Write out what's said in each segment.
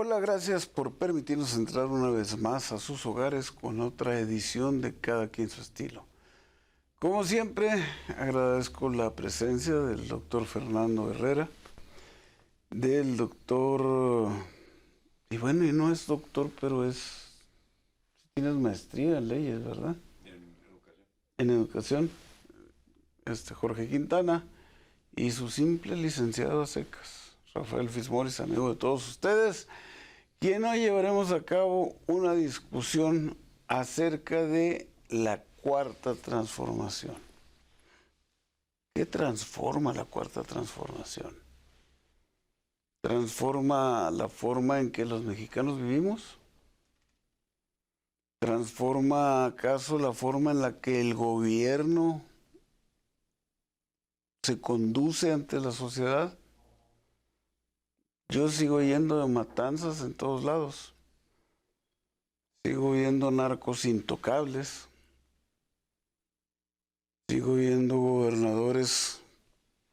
Hola, gracias por permitirnos entrar una vez más a sus hogares con otra edición de Cada Quien Su Estilo. Como siempre, agradezco la presencia del doctor Fernando Herrera, del doctor, y bueno, y no es doctor, pero tienes maestría en leyes, ¿verdad? En educación. Jorge Quintana, y su simple licenciado a secas, Rafael Fismoris, amigo de todos ustedes, quien hoy llevaremos a cabo una discusión acerca de la cuarta transformación. ¿Qué transforma la cuarta transformación? ¿Transforma la forma en que los mexicanos vivimos? ¿Transforma acaso la forma en la que el gobierno se conduce ante la sociedad? Yo sigo yendo de matanzas en todos lados. Sigo viendo narcos intocables. Sigo viendo gobernadores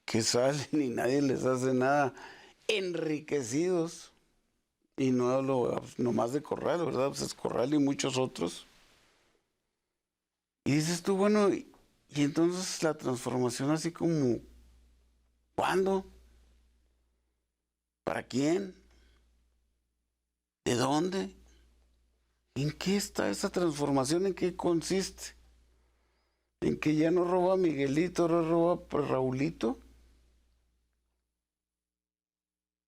que salen y nadie les hace nada, enriquecidos. Y no hablo nomás de Corral, ¿verdad? Pues es Corral y muchos otros. Y dices tú, bueno, y entonces la transformación así como, ¿cuándo? ¿Para quién? ¿De dónde? ¿En qué está esa transformación? ¿En qué consiste? ¿En que ya no roba Miguelito, ahora roba Raulito?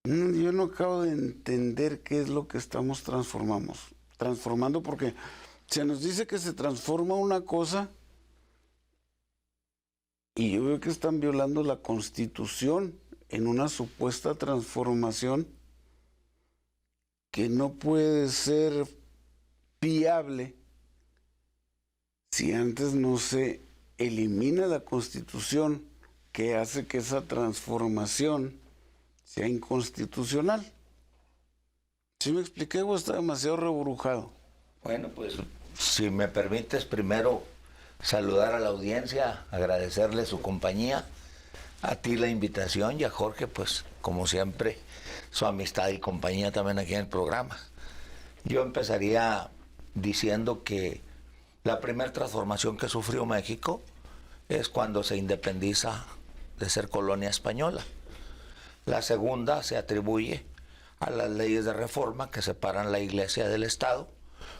Yo no acabo de entender qué es lo que estamos transformando, porque se nos dice que se transforma una cosa y yo veo que están violando la Constitución en una supuesta transformación que no puede ser viable si antes no se elimina la Constitución que hace que esa transformación sea inconstitucional. ¿Sí me expliqué o está demasiado reburujado? Bueno, pues si me permites primero saludar a la audiencia, agradecerle su compañía, a ti la invitación y a Jorge, pues como siempre, su amistad y compañía también aquí en el programa. Yo empezaría diciendo que la primera transformación que sufrió México es cuando se independiza de ser colonia española. La segunda se atribuye a las leyes de reforma que separan la Iglesia del Estado,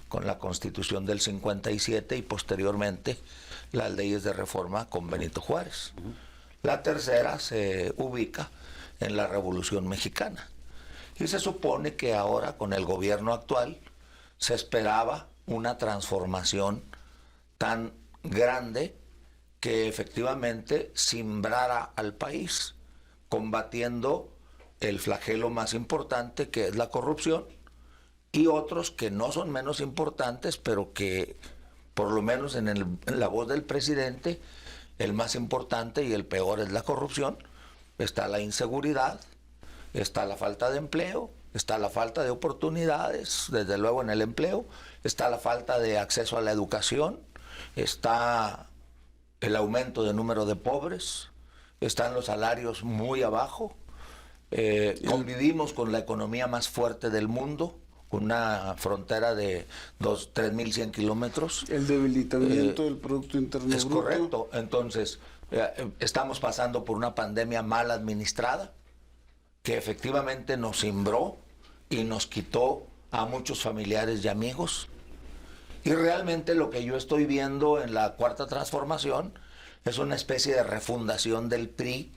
con la Constitución del 57 y posteriormente las leyes de reforma con Benito Juárez. La tercera se ubica en la Revolución Mexicana. Y se supone que ahora, con el gobierno actual, se esperaba una transformación tan grande que efectivamente simbrara al país, combatiendo el flagelo más importante, que es la corrupción, y otros que no son menos importantes, pero que, por lo menos en la voz del presidente, el más importante y el peor es la corrupción. Está la inseguridad, está la falta de empleo, está la falta de oportunidades, desde luego en el empleo, está la falta de acceso a la educación, está el aumento del número de pobres, están los salarios muy abajo, convivimos con la economía más fuerte del mundo, con una frontera de 3.100 kilómetros. El debilitamiento del Producto Interno es Bruto. Correcto. Entonces, estamos pasando por una pandemia mal administrada, que efectivamente nos cimbró y nos quitó a muchos familiares y amigos. Y realmente lo que yo estoy viendo en la cuarta transformación es una especie de refundación del PRI,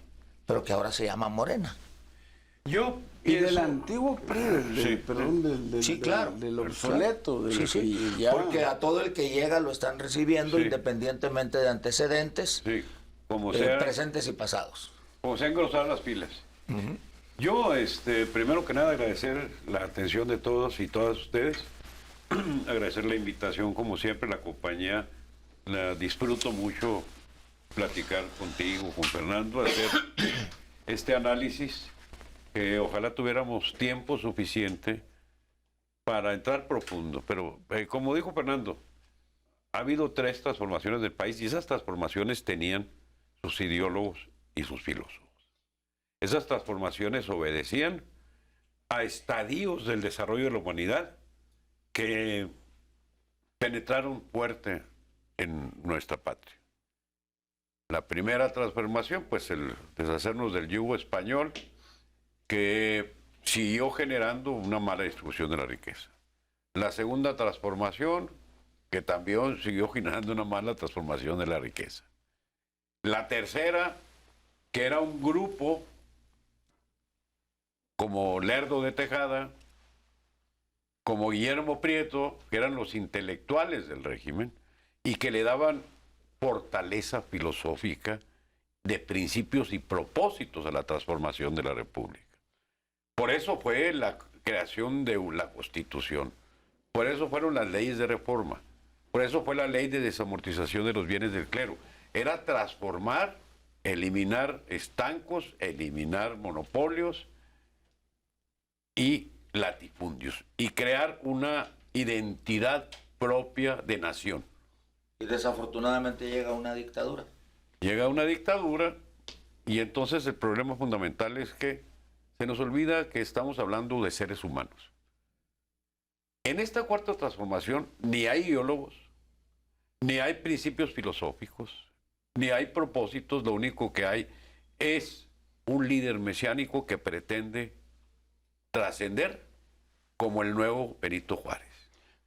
pero que ahora se llama Morena. Y del antiguo PRI, del obsoleto. Porque a todo el que llega lo están recibiendo, independientemente de antecedentes, como presentes y pasados. Como se han engrosado las pilas. Yo, primero que nada, agradecer la atención de todos y todas ustedes, agradecer la invitación, como siempre, la compañía, la disfruto mucho platicar contigo, con Fernando, hacer este análisis, que ojalá tuviéramos tiempo suficiente para entrar profundo. Pero, como dijo Fernando, ha habido 3 transformaciones del país y esas transformaciones tenían sus ideólogos y sus filósofos. Esas transformaciones obedecían a estadios del desarrollo de la humanidad que penetraron fuerte en nuestra patria. La primera transformación, pues el deshacernos del yugo español, que siguió generando una mala distribución de la riqueza. La segunda transformación, que también siguió generando una mala transformación de la riqueza. La tercera, que era un grupo como Lerdo de Tejada, como Guillermo Prieto, que eran los intelectuales del régimen, y que le daban fortaleza filosófica de principios y propósitos a la transformación de la República. Por eso fue la creación de la Constitución, por eso fueron las leyes de reforma, por eso fue la ley de desamortización de los bienes del clero. Era transformar, eliminar estancos, eliminar monopolios y latifundios, y crear una identidad propia de nación. Y desafortunadamente llega una dictadura. Llega una dictadura y entonces el problema fundamental es que se nos olvida que estamos hablando de seres humanos. En esta cuarta transformación ni hay ideólogos, ni hay principios filosóficos, ni hay propósitos, lo único que hay es un líder mesiánico que pretende trascender como el nuevo Benito Juárez.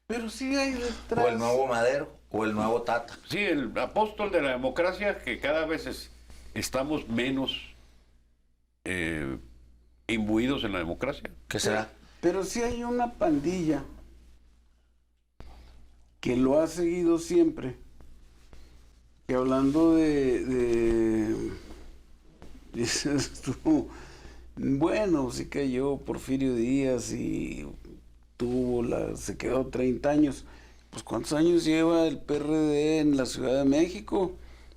Pero sí hay detrás. O el nuevo Madero, o el nuevo Tata. Sí, el apóstol de la democracia, que cada vez estamos menos imbuidos en la democracia. ¿Qué será? Pero sí hay una pandilla que lo ha seguido siempre. Que hablando dices tú, bueno, sí cayó Porfirio Díaz y se quedó 30 años. Pues ¿cuántos años lleva el PRD en la Ciudad de México?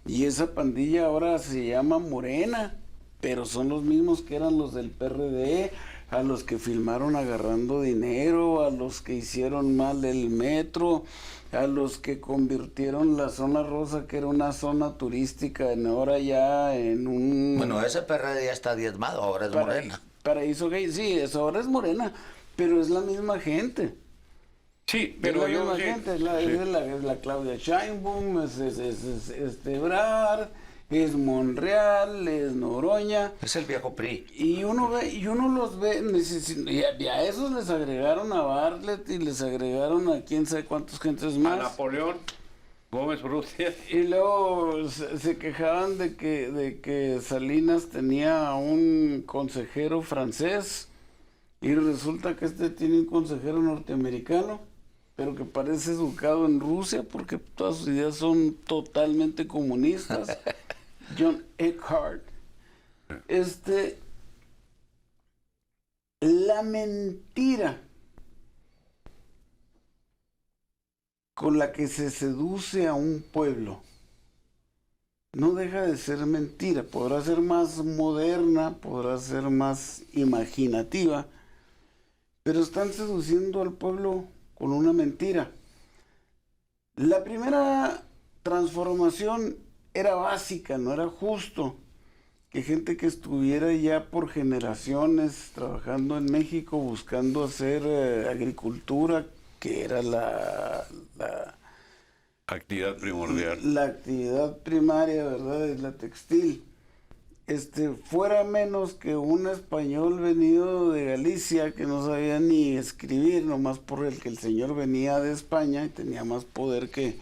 Y esa pandilla ahora se llama Morena, pero son los mismos que eran los del PRD, a los que filmaron agarrando dinero, a los que hicieron mal el metro, a los que convirtieron la zona rosa, que era una zona turística, ahora ya en un... Bueno, ese PRD ya está diezmado, ahora es Morena. Paraíso Gay, sí, eso ahora es Morena, pero es la misma gente. Sí, pero es la misma gente, es la Claudia Sheinbaum, es Ebrard, es Monreal, es Noroña. Es el viejo PRI. Y uno los ve, y a esos les agregaron a Bartlett y les agregaron a quién sabe cuántos gentes más. A Napoleón Gómez Urrutia. Y luego se quejaban de que Salinas tenía un consejero francés y resulta que tiene un consejero norteamericano, pero que parece educado en Rusia porque todas sus ideas son totalmente comunistas. John Eckhart. La mentira con la que se seduce a un pueblo no deja de ser mentira. Podrá ser más moderna, podrá ser más imaginativa, pero están seduciendo al pueblo con una mentira. La primera transformación era básica, no era justo que gente que estuviera ya por generaciones trabajando en México buscando hacer agricultura, que era la actividad primordial. La actividad primaria, ¿verdad? Es la textil. Fuera menos que un español venido de Galicia que no sabía ni escribir, nomás por el que el señor venía de España y tenía más poder que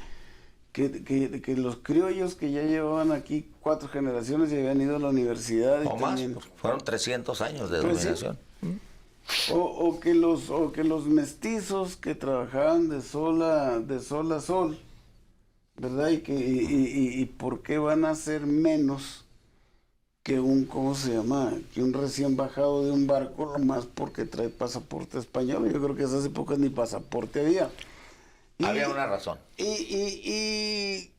los criollos que ya llevaban aquí 4 generaciones y habían ido a la universidad. O más, fueron 300 años de dominación. Sí. O que los mestizos que trabajaban de sol a sol, ¿verdad? Y por qué van a ser menos que ¿cómo se llama? Que un recién bajado de un barco, nomás porque trae pasaporte español. Yo creo que en esas épocas ni pasaporte había. Había una razón. Y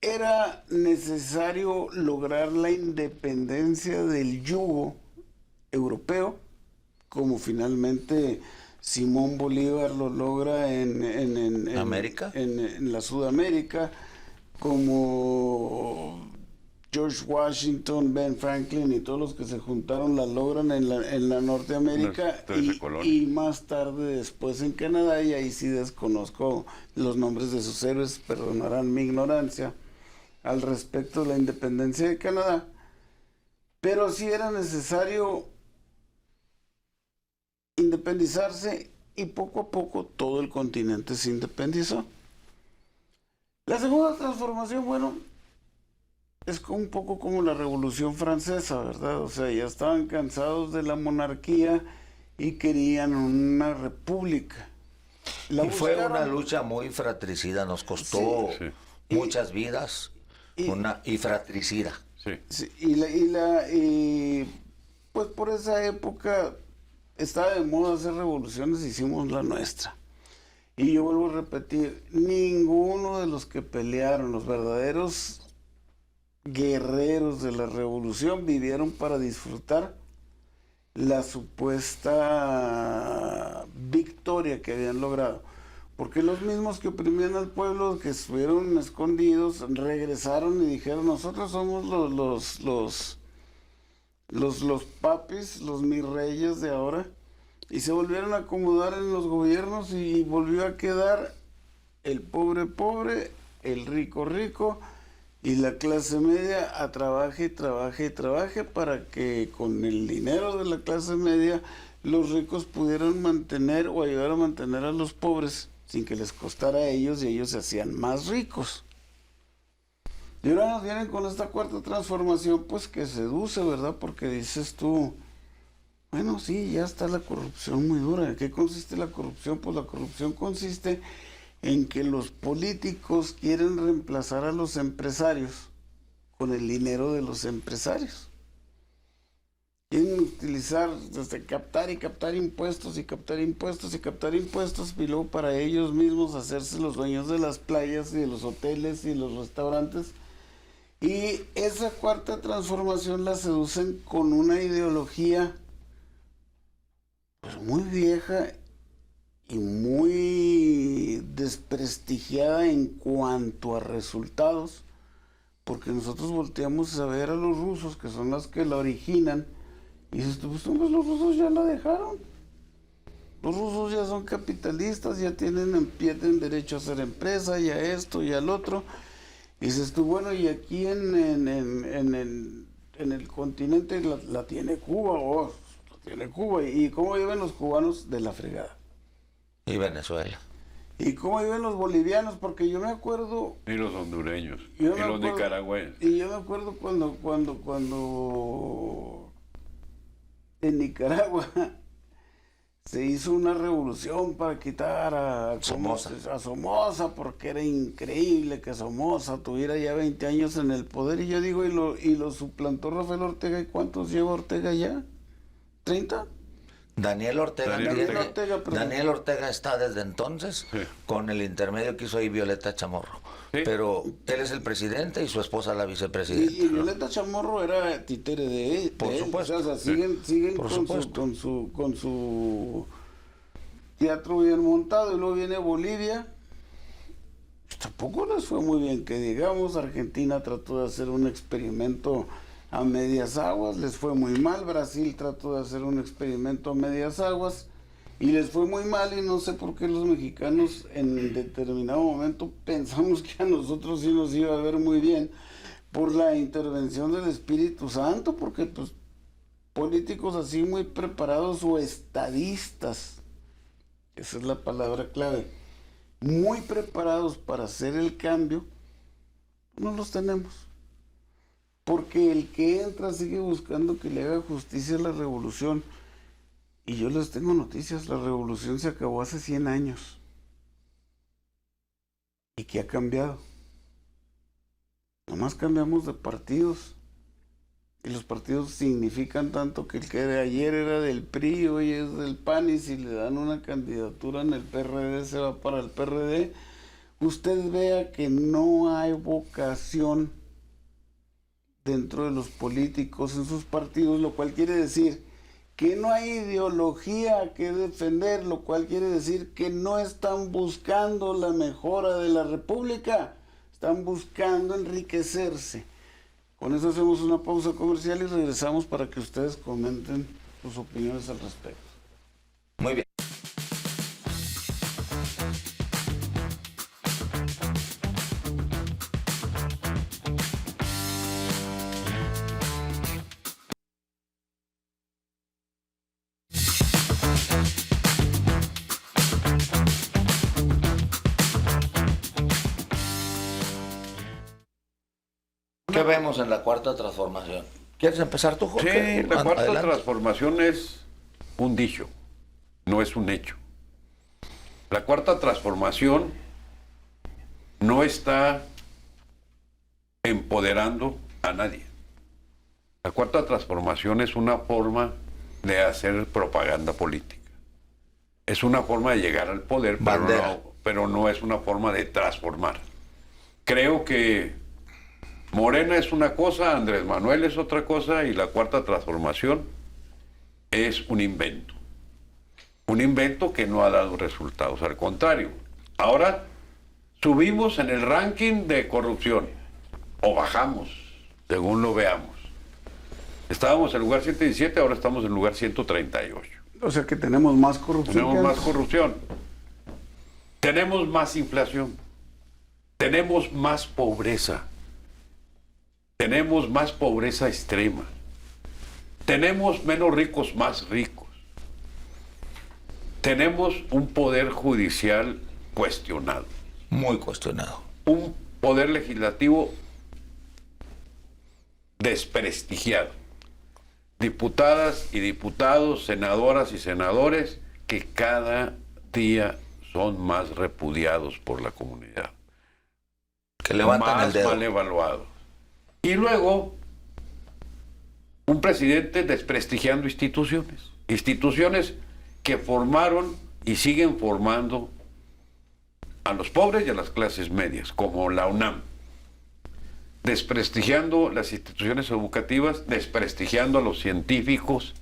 era necesario lograr la independencia del yugo europeo, como finalmente Simón Bolívar lo logra en ¿América? En la Sudamérica, como George Washington, Ben Franklin y todos los que se juntaron la logran en la Norteamérica Las 13 colonias. y más tarde después en Canadá, y ahí sí desconozco los nombres de sus héroes, perdonarán mi ignorancia al respecto de la independencia de Canadá, pero sí era necesario independizarse y poco a poco todo el continente se independizó. La segunda transformación, bueno, es un poco como la Revolución Francesa, ¿verdad? O sea, ya estaban cansados de la monarquía y querían una república. Y fue una lucha muy fratricida, nos costó Sí. muchas vidas y fratricida. Sí. Sí, y pues por esa época estaba de moda hacer revoluciones, hicimos la nuestra. Y yo vuelvo a repetir, ninguno de los que pelearon, los verdaderos guerreros de la revolución, vivieron para disfrutar la supuesta victoria que habían logrado. Porque los mismos que oprimían al pueblo, que estuvieron escondidos, regresaron y dijeron, nosotros somos los papis, los mis reyes de ahora. Y se volvieron a acomodar en los gobiernos y volvió a quedar el pobre pobre, el rico rico, y la clase media a trabaje y trabaje y trabaje para que con el dinero de la clase media los ricos pudieran mantener o ayudar a mantener a los pobres sin que les costara a ellos y ellos se hacían más ricos. Y ahora nos vienen con esta cuarta transformación, pues que seduce, ¿verdad? Porque dices tú, bueno, sí, ya está la corrupción muy dura. ¿En qué consiste la corrupción? Pues la corrupción consiste en que los políticos quieren reemplazar a los empresarios con el dinero de los empresarios. Quieren utilizar, desde captar y captar impuestos y captar impuestos y captar impuestos, y luego para ellos mismos hacerse los dueños de las playas y de los hoteles y los restaurantes. Y esa cuarta transformación la seducen con una ideología pues muy vieja y muy desprestigiada en cuanto a resultados, porque nosotros volteamos a ver a los rusos, que son los que la originan, y dices tú, pues los rusos ya la dejaron. Los rusos ya son capitalistas, ya tienen derecho a hacer empresa, y a esto, y al otro. Y dices tú, bueno, y aquí en el continente la tiene Cuba, tiene Cuba. ¿Y cómo viven los cubanos? De la fregada. Y Venezuela. ¿Y cómo viven los bolivianos? Porque yo me acuerdo... Y los hondureños. Y yo me los acuerdo- nicaragüenses. Y yo me acuerdo cuando en Nicaragua se hizo una revolución para quitar a Somoza, porque era increíble que Somoza tuviera ya 20 años en el poder. Y yo digo, y lo suplantó Rafael Ortega. ¿Y cuántos lleva Ortega ya? ¿30? Daniel Ortega perdón. Daniel Ortega está desde entonces Sí. con el intermedio que hizo ahí Violeta Chamorro. Sí. Pero él es el presidente y su esposa la vicepresidenta. Y Violeta Chamorro era títere de él. Por supuesto. O sea, siguen Por con supuesto. con su teatro bien montado. Y luego viene Bolivia. Pues tampoco les fue muy bien, que digamos. Argentina trató de hacer un experimento a medias aguas, les fue muy mal. Brasil trató de hacer un experimento a medias aguas y les fue muy mal, y no sé por qué los mexicanos en determinado momento pensamos que a nosotros sí nos iba a ver muy bien por la intervención del Espíritu Santo, porque pues políticos así muy preparados o estadistas, esa es la palabra clave, muy preparados para hacer el cambio, no los tenemos. Porque el que entra sigue buscando que le haga justicia a la revolución. Y yo les tengo noticias, la revolución se acabó hace 100 años. ¿Y qué ha cambiado? Nomás cambiamos de partidos. Y los partidos significan tanto que el que de ayer era del PRI, hoy es del PAN, y si le dan una candidatura en el PRD, se va para el PRD. Usted vea que no hay vocación dentro de los políticos en sus partidos, lo cual quiere decir que no hay ideología que defender, lo cual quiere decir que no están buscando la mejora de la república, están buscando enriquecerse. Con eso hacemos una pausa comercial y regresamos para que ustedes comenten sus opiniones al respecto. Muy bien. ¿Qué vemos en la cuarta transformación? ¿Quieres empezar tú, Jorge? Sí, la cuarta Adelante. transformación es un dicho, no es un hecho. La cuarta transformación no está empoderando a nadie. La cuarta transformación es una forma de hacer propaganda política. Es una forma de llegar al poder, pero no es una forma de transformar. Creo que Morena es una cosa, Andrés Manuel es otra cosa y la cuarta transformación es un invento. Un invento que no ha dado resultados, al contrario. Ahora subimos en el ranking de corrupción o bajamos, según lo veamos. Estábamos en el lugar 117, ahora estamos en el lugar 138. O sea que tenemos más corrupción. Tenemos más corrupción. Tenemos más inflación. Tenemos más pobreza. Tenemos más pobreza extrema. Tenemos menos ricos, más ricos. Tenemos un poder judicial cuestionado. Muy cuestionado. Un poder legislativo desprestigiado. Diputadas y diputados, senadoras y senadores que cada día son más repudiados por la comunidad. Que levantan el dedo. Mal evaluados. Y luego, un presidente desprestigiando instituciones. Instituciones que formaron y siguen formando a los pobres y a las clases medias, como la UNAM. Desprestigiando las instituciones educativas, desprestigiando a los científicos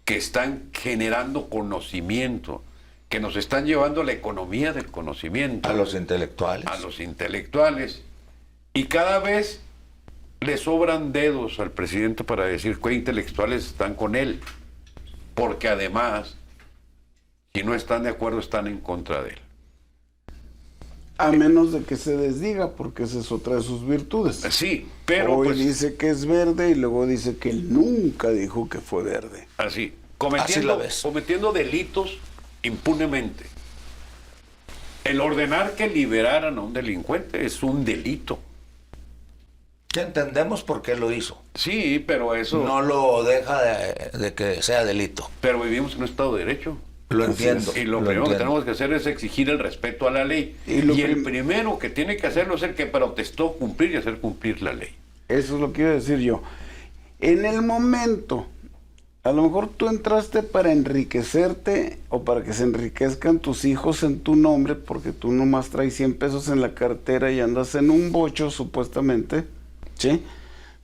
que están generando conocimiento, que nos están llevando a la economía del conocimiento. A los intelectuales. A los intelectuales. Y cada vez le sobran dedos al presidente para decir qué intelectuales están con él. Porque además, si no están de acuerdo, están en contra de él. A menos de que se desdiga, porque esa es otra de sus virtudes. Sí, pero hoy pues, dice que es verde y luego dice que él nunca dijo que fue verde. así, Así la ves. cometiendo delitos impunemente. El ordenar que liberaran a un delincuente es un delito. Que entendemos por qué lo hizo. Sí, pero eso... No lo deja de que sea delito. Pero vivimos en un Estado de Derecho. Lo entiendo. Y lo primero que tenemos que hacer es exigir el respeto a la ley. Y el primero que tiene que hacerlo es el que protestó, cumplir y hacer cumplir la ley. Eso es lo que iba a decir yo. En el momento, a lo mejor tú entraste para enriquecerte o para que se enriquezcan tus hijos en tu nombre, porque tú nomás traes 100 pesos en la cartera y andas en un bocho, supuestamente, ¿sí?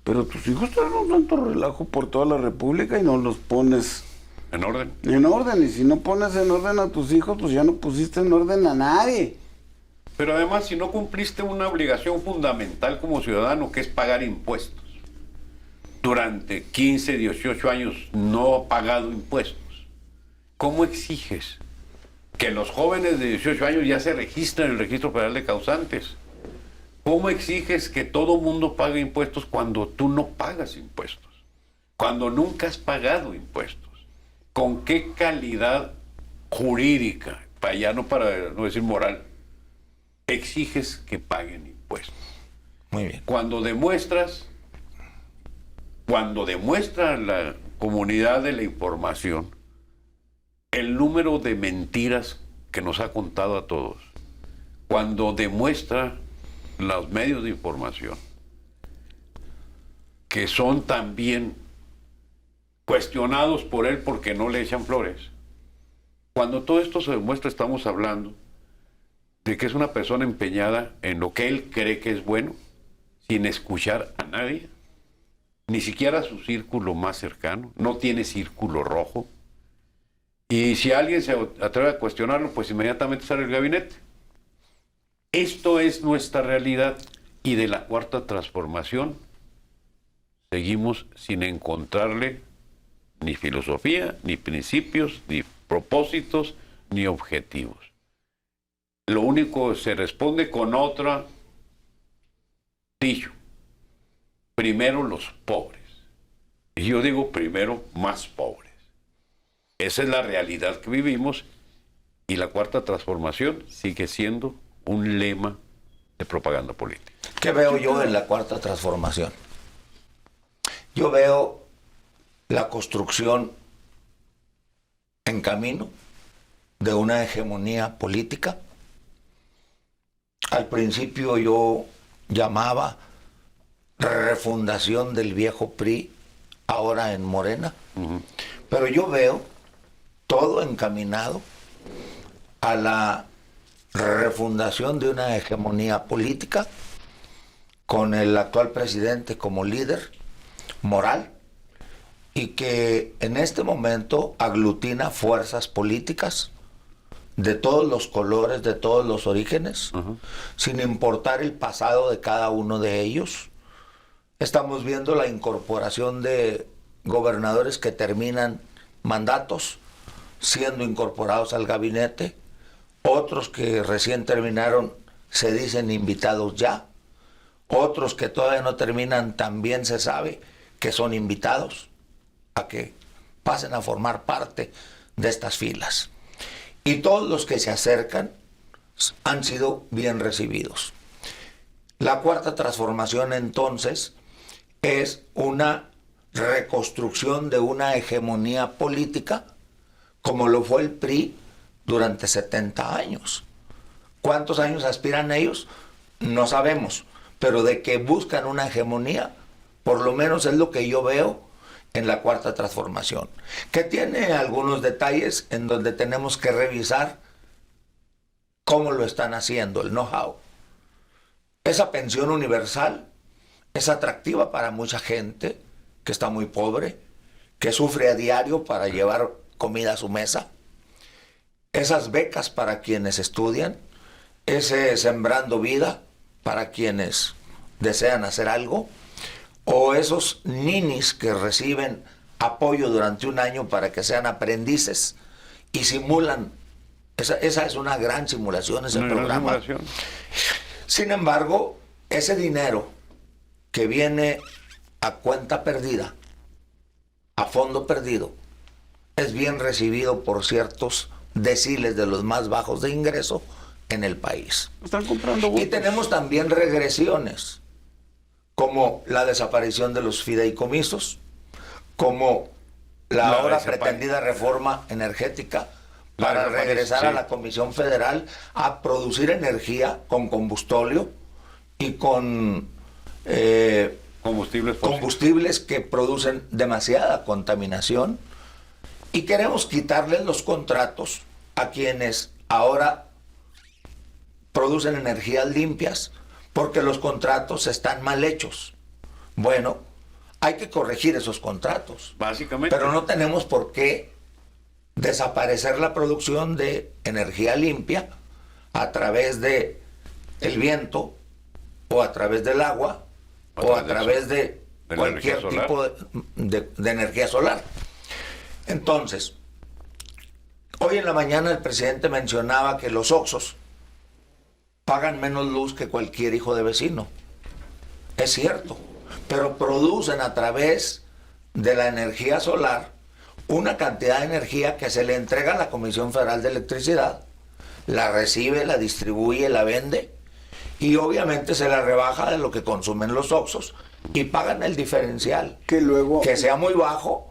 Pero tus hijos traen un tanto relajo por toda la República y no los pones... ¿En orden? En orden, y si no pones en orden a tus hijos, pues ya no pusiste en orden a nadie. Pero además, si no cumpliste una obligación fundamental como ciudadano, que es pagar impuestos, durante 15, 18 años no ha pagado impuestos, ¿cómo exiges que los jóvenes de 18 años ya se registren en el Registro Federal de Causantes? ¿Cómo exiges que todo mundo pague impuestos cuando tú no pagas impuestos? Cuando nunca has pagado impuestos. ¿Con qué calidad jurídica, para no decir moral, exiges que paguen impuestos? Muy bien. Cuando demuestra la comunidad de la información el número de mentiras que nos ha contado a todos, cuando demuestra los medios de información que son también cuestionados por él porque no le echan flores. Cuando todo esto se demuestra, estamos hablando de que es una persona empeñada en lo que él cree que es bueno, sin escuchar a nadie, ni siquiera a su círculo más cercano, no tiene círculo rojo. Y si alguien se atreve a cuestionarlo, pues inmediatamente sale el gabinete. Esto es nuestra realidad, y de la cuarta transformación seguimos sin encontrarle ni filosofía, ni principios, ni propósitos, ni objetivos. Lo único se responde con otro dicho: primero los pobres. Y yo digo primero más pobres. Esa es la realidad que vivimos, y la cuarta transformación sigue siendo un lema de propaganda política. ¿Qué veo yo en la cuarta transformación? Yo veo la construcción en camino de una hegemonía política. Al principio yo llamaba refundación del viejo PRI, ahora en Morena, pero yo veo todo encaminado a la refundación de una hegemonía política con el actual presidente como líder moral, y que en este momento aglutina fuerzas políticas de todos los colores, de todos los orígenes, sin importar el pasado de cada uno de ellos. Estamos viendo la incorporación de gobernadores que terminan mandatos siendo incorporados al gabinete, otros que recién terminaron se dicen invitados ya, otros que todavía no terminan también se sabe que son invitados a que pasen a formar parte de estas filas. Y todos los que se acercan han sido bien recibidos. La cuarta transformación, entonces, es una reconstrucción de una hegemonía política como lo fue el PRI durante 70 años. ¿Cuántos años aspiran ellos? No sabemos, pero de que buscan una hegemonía, por lo menos es lo que yo veo en la cuarta transformación, que tiene algunos detalles en donde tenemos que revisar cómo lo están haciendo, el know-how. Esa pensión universal es atractiva para mucha gente que está muy pobre, que sufre a diario para llevar comida a su mesa. Esas becas para quienes estudian, ese Sembrando Vida para quienes desean hacer algo, o esos ninis que reciben apoyo durante un año para que sean aprendices y simulan. Esa es una gran simulación, ese programa. Sin embargo, ese dinero que viene a cuenta perdida, a fondo perdido, es bien recibido por ciertos deciles de los más bajos de ingreso en el país. Están comprando votos. Y tenemos también regresiones, como la desaparición de los fideicomisos, como la ahora pretendida reforma energética para regresar a la Comisión Federal a producir energía con combustóleo y con combustibles que producen demasiada contaminación. Y queremos quitarles los contratos a quienes ahora producen energías limpias, porque los contratos están mal hechos. Bueno, hay que corregir esos contratos. Básicamente. Pero no tenemos por qué desaparecer la producción de energía limpia a través de el viento, o a través del agua, o a través de cualquier tipo de energía solar. Entonces, hoy en la mañana el presidente mencionaba que los Oxxos pagan menos luz que cualquier hijo de vecino. Es cierto, pero producen a través de la energía solar una cantidad de energía que se le entrega a la Comisión Federal de Electricidad, la recibe, la distribuye, la vende, y obviamente se la rebaja de lo que consumen los Oxxos y pagan el diferencial. Que luego, que sea muy bajo,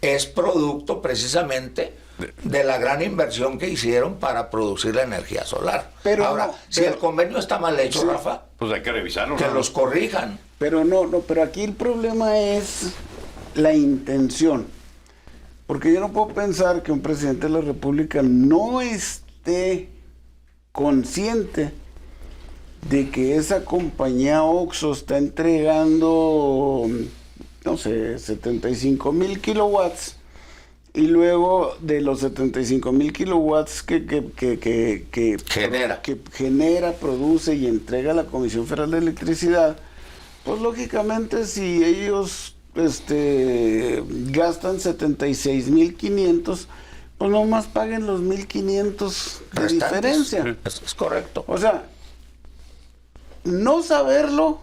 es producto precisamente de la gran inversión que hicieron para producir la energía solar. Pero ahora, si el convenio está mal hecho, sí, Rafa, pues hay que revisarlo. Que los corrijan. Pero pero aquí el problema es la intención. Porque yo no puedo pensar que un presidente de la República no esté consciente de que esa compañía Oxxo está entregando, no sé, 75,000 kilowatts, y luego de los 75,000 kilowatts que genera, produce y entrega a la Comisión Federal de Electricidad, pues lógicamente si ellos gastan 76,500, pues nomás paguen los 1,500 de Restantes. diferencia. Es correcto. O sea, no saberlo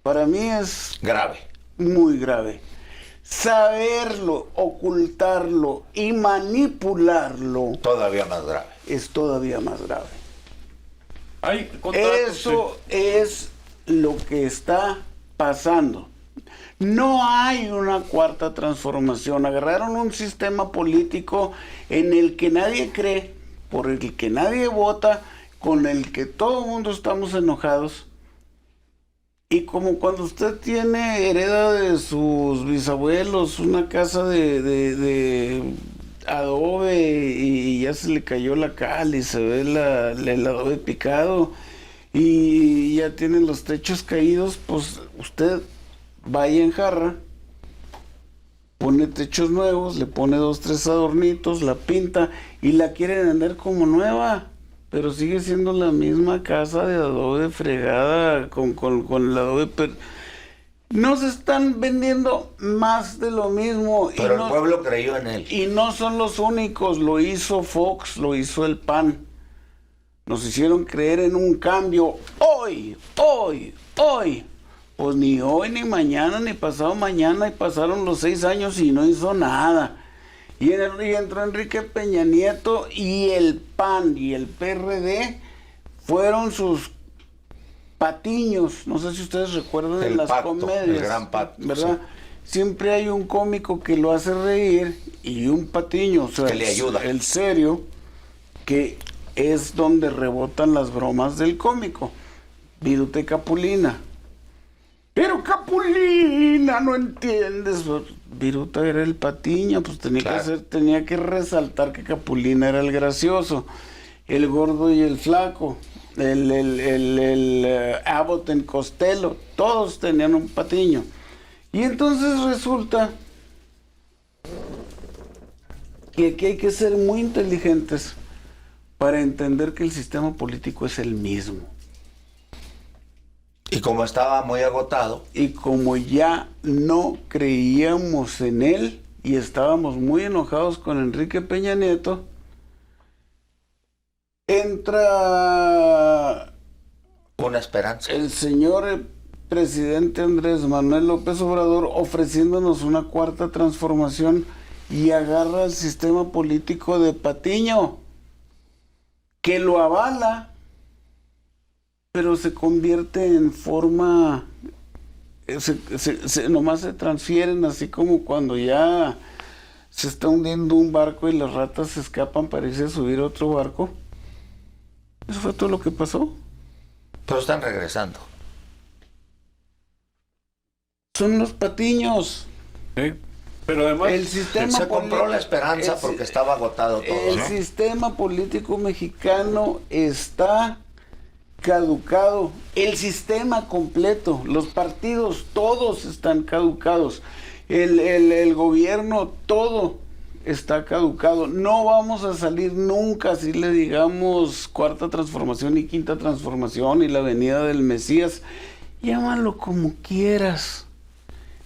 para mí es Grave. muy grave. Saberlo, ocultarlo y manipularlo Todavía más grave. es todavía más grave. Hay contratos. Eso es lo que está pasando. No hay una cuarta transformación. Agarraron un sistema político en el que nadie cree, por el que nadie vota, con el que todo el mundo estamos enojados. Y como cuando usted hereda de sus bisabuelos una casa de adobe y ya se le cayó la cal y se ve el adobe picado y ya tienen los techos caídos, pues usted vaya en jarra, pone techos nuevos, le pone 2, 3 adornitos, la pinta y la quiere vender como nueva. Pero sigue siendo la misma casa de adobe fregada con el adobe. No se están vendiendo más de lo mismo. Pero el pueblo creyó en él. Y no son los únicos. Lo hizo Fox, lo hizo el PAN. Nos hicieron creer en un cambio. Hoy. Pues ni hoy, ni mañana, ni pasado mañana. Y pasaron los 6 años y no hizo nada. Y entró Enrique Peña Nieto y el PAN y el PRD fueron sus patiños. No sé si ustedes recuerdan en las comedias. El gran Pato. ¿Verdad? Sí. Siempre hay un cómico que lo hace reír y un patiño, o sea, que le ayuda. El serio, que es donde rebotan las bromas del cómico. Viruta y Capulina. Pero Capulina, no entiendes. Viruta era el patiño, pues tenía que resaltar que Capulina era el gracioso, el gordo y el flaco, el Abbott en Costello, todos tenían un patiño. Y entonces resulta que aquí hay que ser muy inteligentes para entender que el sistema político es el mismo. Y como estaba muy agotado. Y como ya no creíamos en él y estábamos muy enojados con Enrique Peña Nieto, entra una esperanza. El señor presidente Andrés Manuel López Obrador ofreciéndonos una cuarta transformación y agarra el sistema político de Patiño, que lo avala, pero se convierte en forma, nomás se transfieren, así como cuando ya se está hundiendo un barco y las ratas se escapan para irse a subir a otro barco. Eso fue todo lo que pasó. Pero están regresando. Son los Patiños. Sí. Pero además el sistema se compró la esperanza porque estaba agotado todo. El sistema político mexicano está caducado. El sistema completo, los partidos, todos están caducados. El gobierno, todo está caducado. No vamos a salir nunca si le digamos cuarta transformación y quinta transformación y la venida del Mesías. Llámalo como quieras.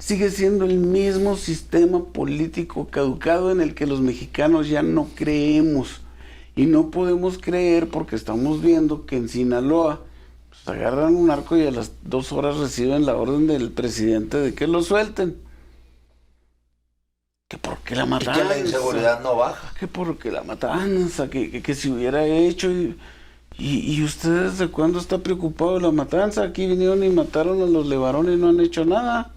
Sigue siendo el mismo sistema político caducado en el que los mexicanos ya no creemos. Y no podemos creer porque estamos viendo que en Sinaloa pues, agarran un arco y a las 2 horas reciben la orden del presidente de que lo suelten. Que porque la matanza. Y que la inseguridad no baja. Que porque la matanza, que se hubiera hecho. ¿Y ustedes desde cuándo está preocupado de la matanza? Aquí vinieron y mataron a los levarones y no han hecho nada.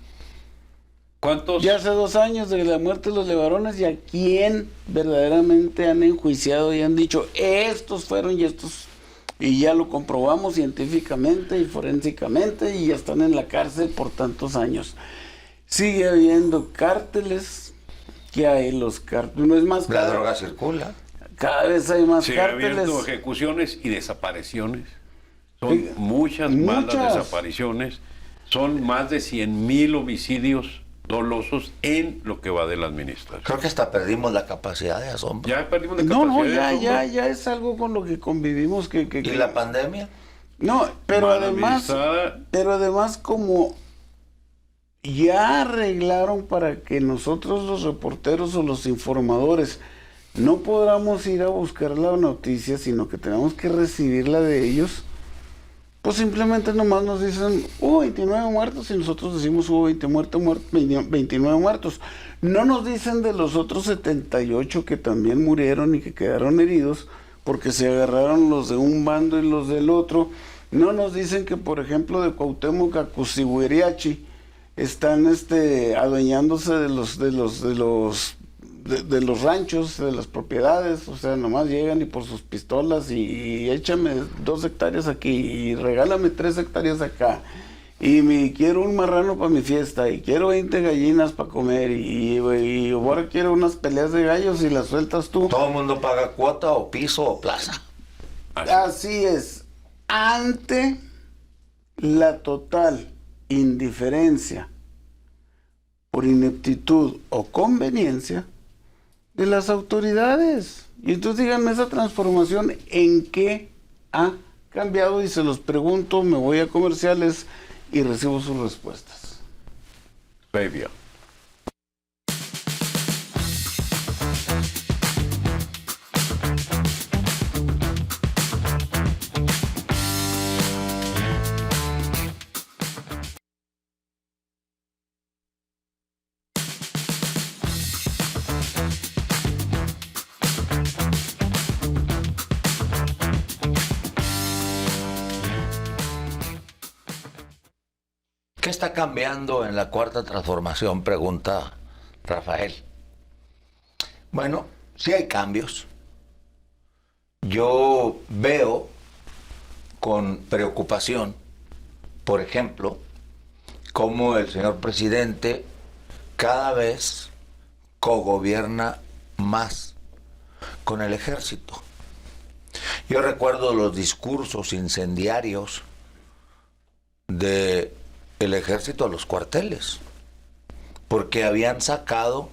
¿Cuántos? Ya hace 2 años de la muerte de los levarones, y a quién verdaderamente han enjuiciado y han dicho, estos fueron y estos, y ya lo comprobamos científicamente y forensicamente, y ya están en la cárcel por tantos años. Sigue habiendo cárteles, que hay los cárteles, no es más. La droga circula. Cada vez hay más Sigue cárteles. habiendo ejecuciones y desapariciones. Son muchas malas desapariciones. Son más de 100,000 homicidios dolosos en lo que va de la administración. Creo que hasta perdimos la capacidad de asombro. Ya perdimos la capacidad de asombro. Ya es algo con lo que convivimos. ¿Y la pandemia? No, pero Mal además administrada. como ya arreglaron para que nosotros los reporteros o los informadores no podamos ir a buscar la noticia, sino que tenemos que recibirla de ellos, pues simplemente nomás nos dicen, hubo 29 muertos, y nosotros decimos hubo 29 muertos. No nos dicen de los otros 78 que también murieron y que quedaron heridos, porque se agarraron los de un bando y los del otro. No nos dicen que, por ejemplo, de Cuauhtémoc a Cusihuiriachi están adueñándose de los ranchos, de las propiedades. O sea, nomás llegan y por sus pistolas y échame 2 hectáreas aquí y regálame 3 hectáreas acá. Y quiero un marrano para mi fiesta y quiero 20 gallinas para comer y ahora quiero unas peleas de gallos y las sueltas tú. Todo el mundo paga cuota o piso o plaza. Así es. Ante la total indiferencia por ineptitud o conveniencia de las autoridades. Y entonces díganme, esa transformación, ¿en qué ha cambiado? Y se los pregunto, me voy a comerciales y recibo sus respuestas. Baby. ¿Qué está cambiando en la cuarta transformación? Pregunta Rafael. Bueno, sí hay cambios. Yo veo con preocupación, por ejemplo, cómo el señor presidente cada vez cogobierna más con el ejército. Yo recuerdo los discursos incendiarios de el ejército a los cuarteles, porque habían sacado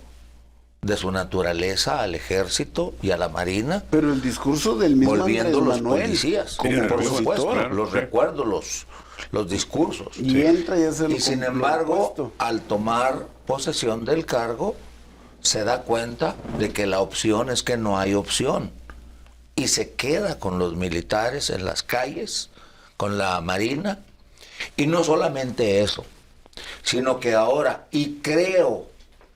de su naturaleza al ejército y a la marina, pero el discurso del mismo volviendo Andrés los Manuel, policías, como por supuesto, claro, los sí. recuerdo los discursos. y entra y hace Y sin embargo, al tomar posesión del cargo, se da cuenta de que la opción es que no hay opción, y se queda con los militares en las calles, con la marina. Y no solamente eso, sino que ahora, y creo,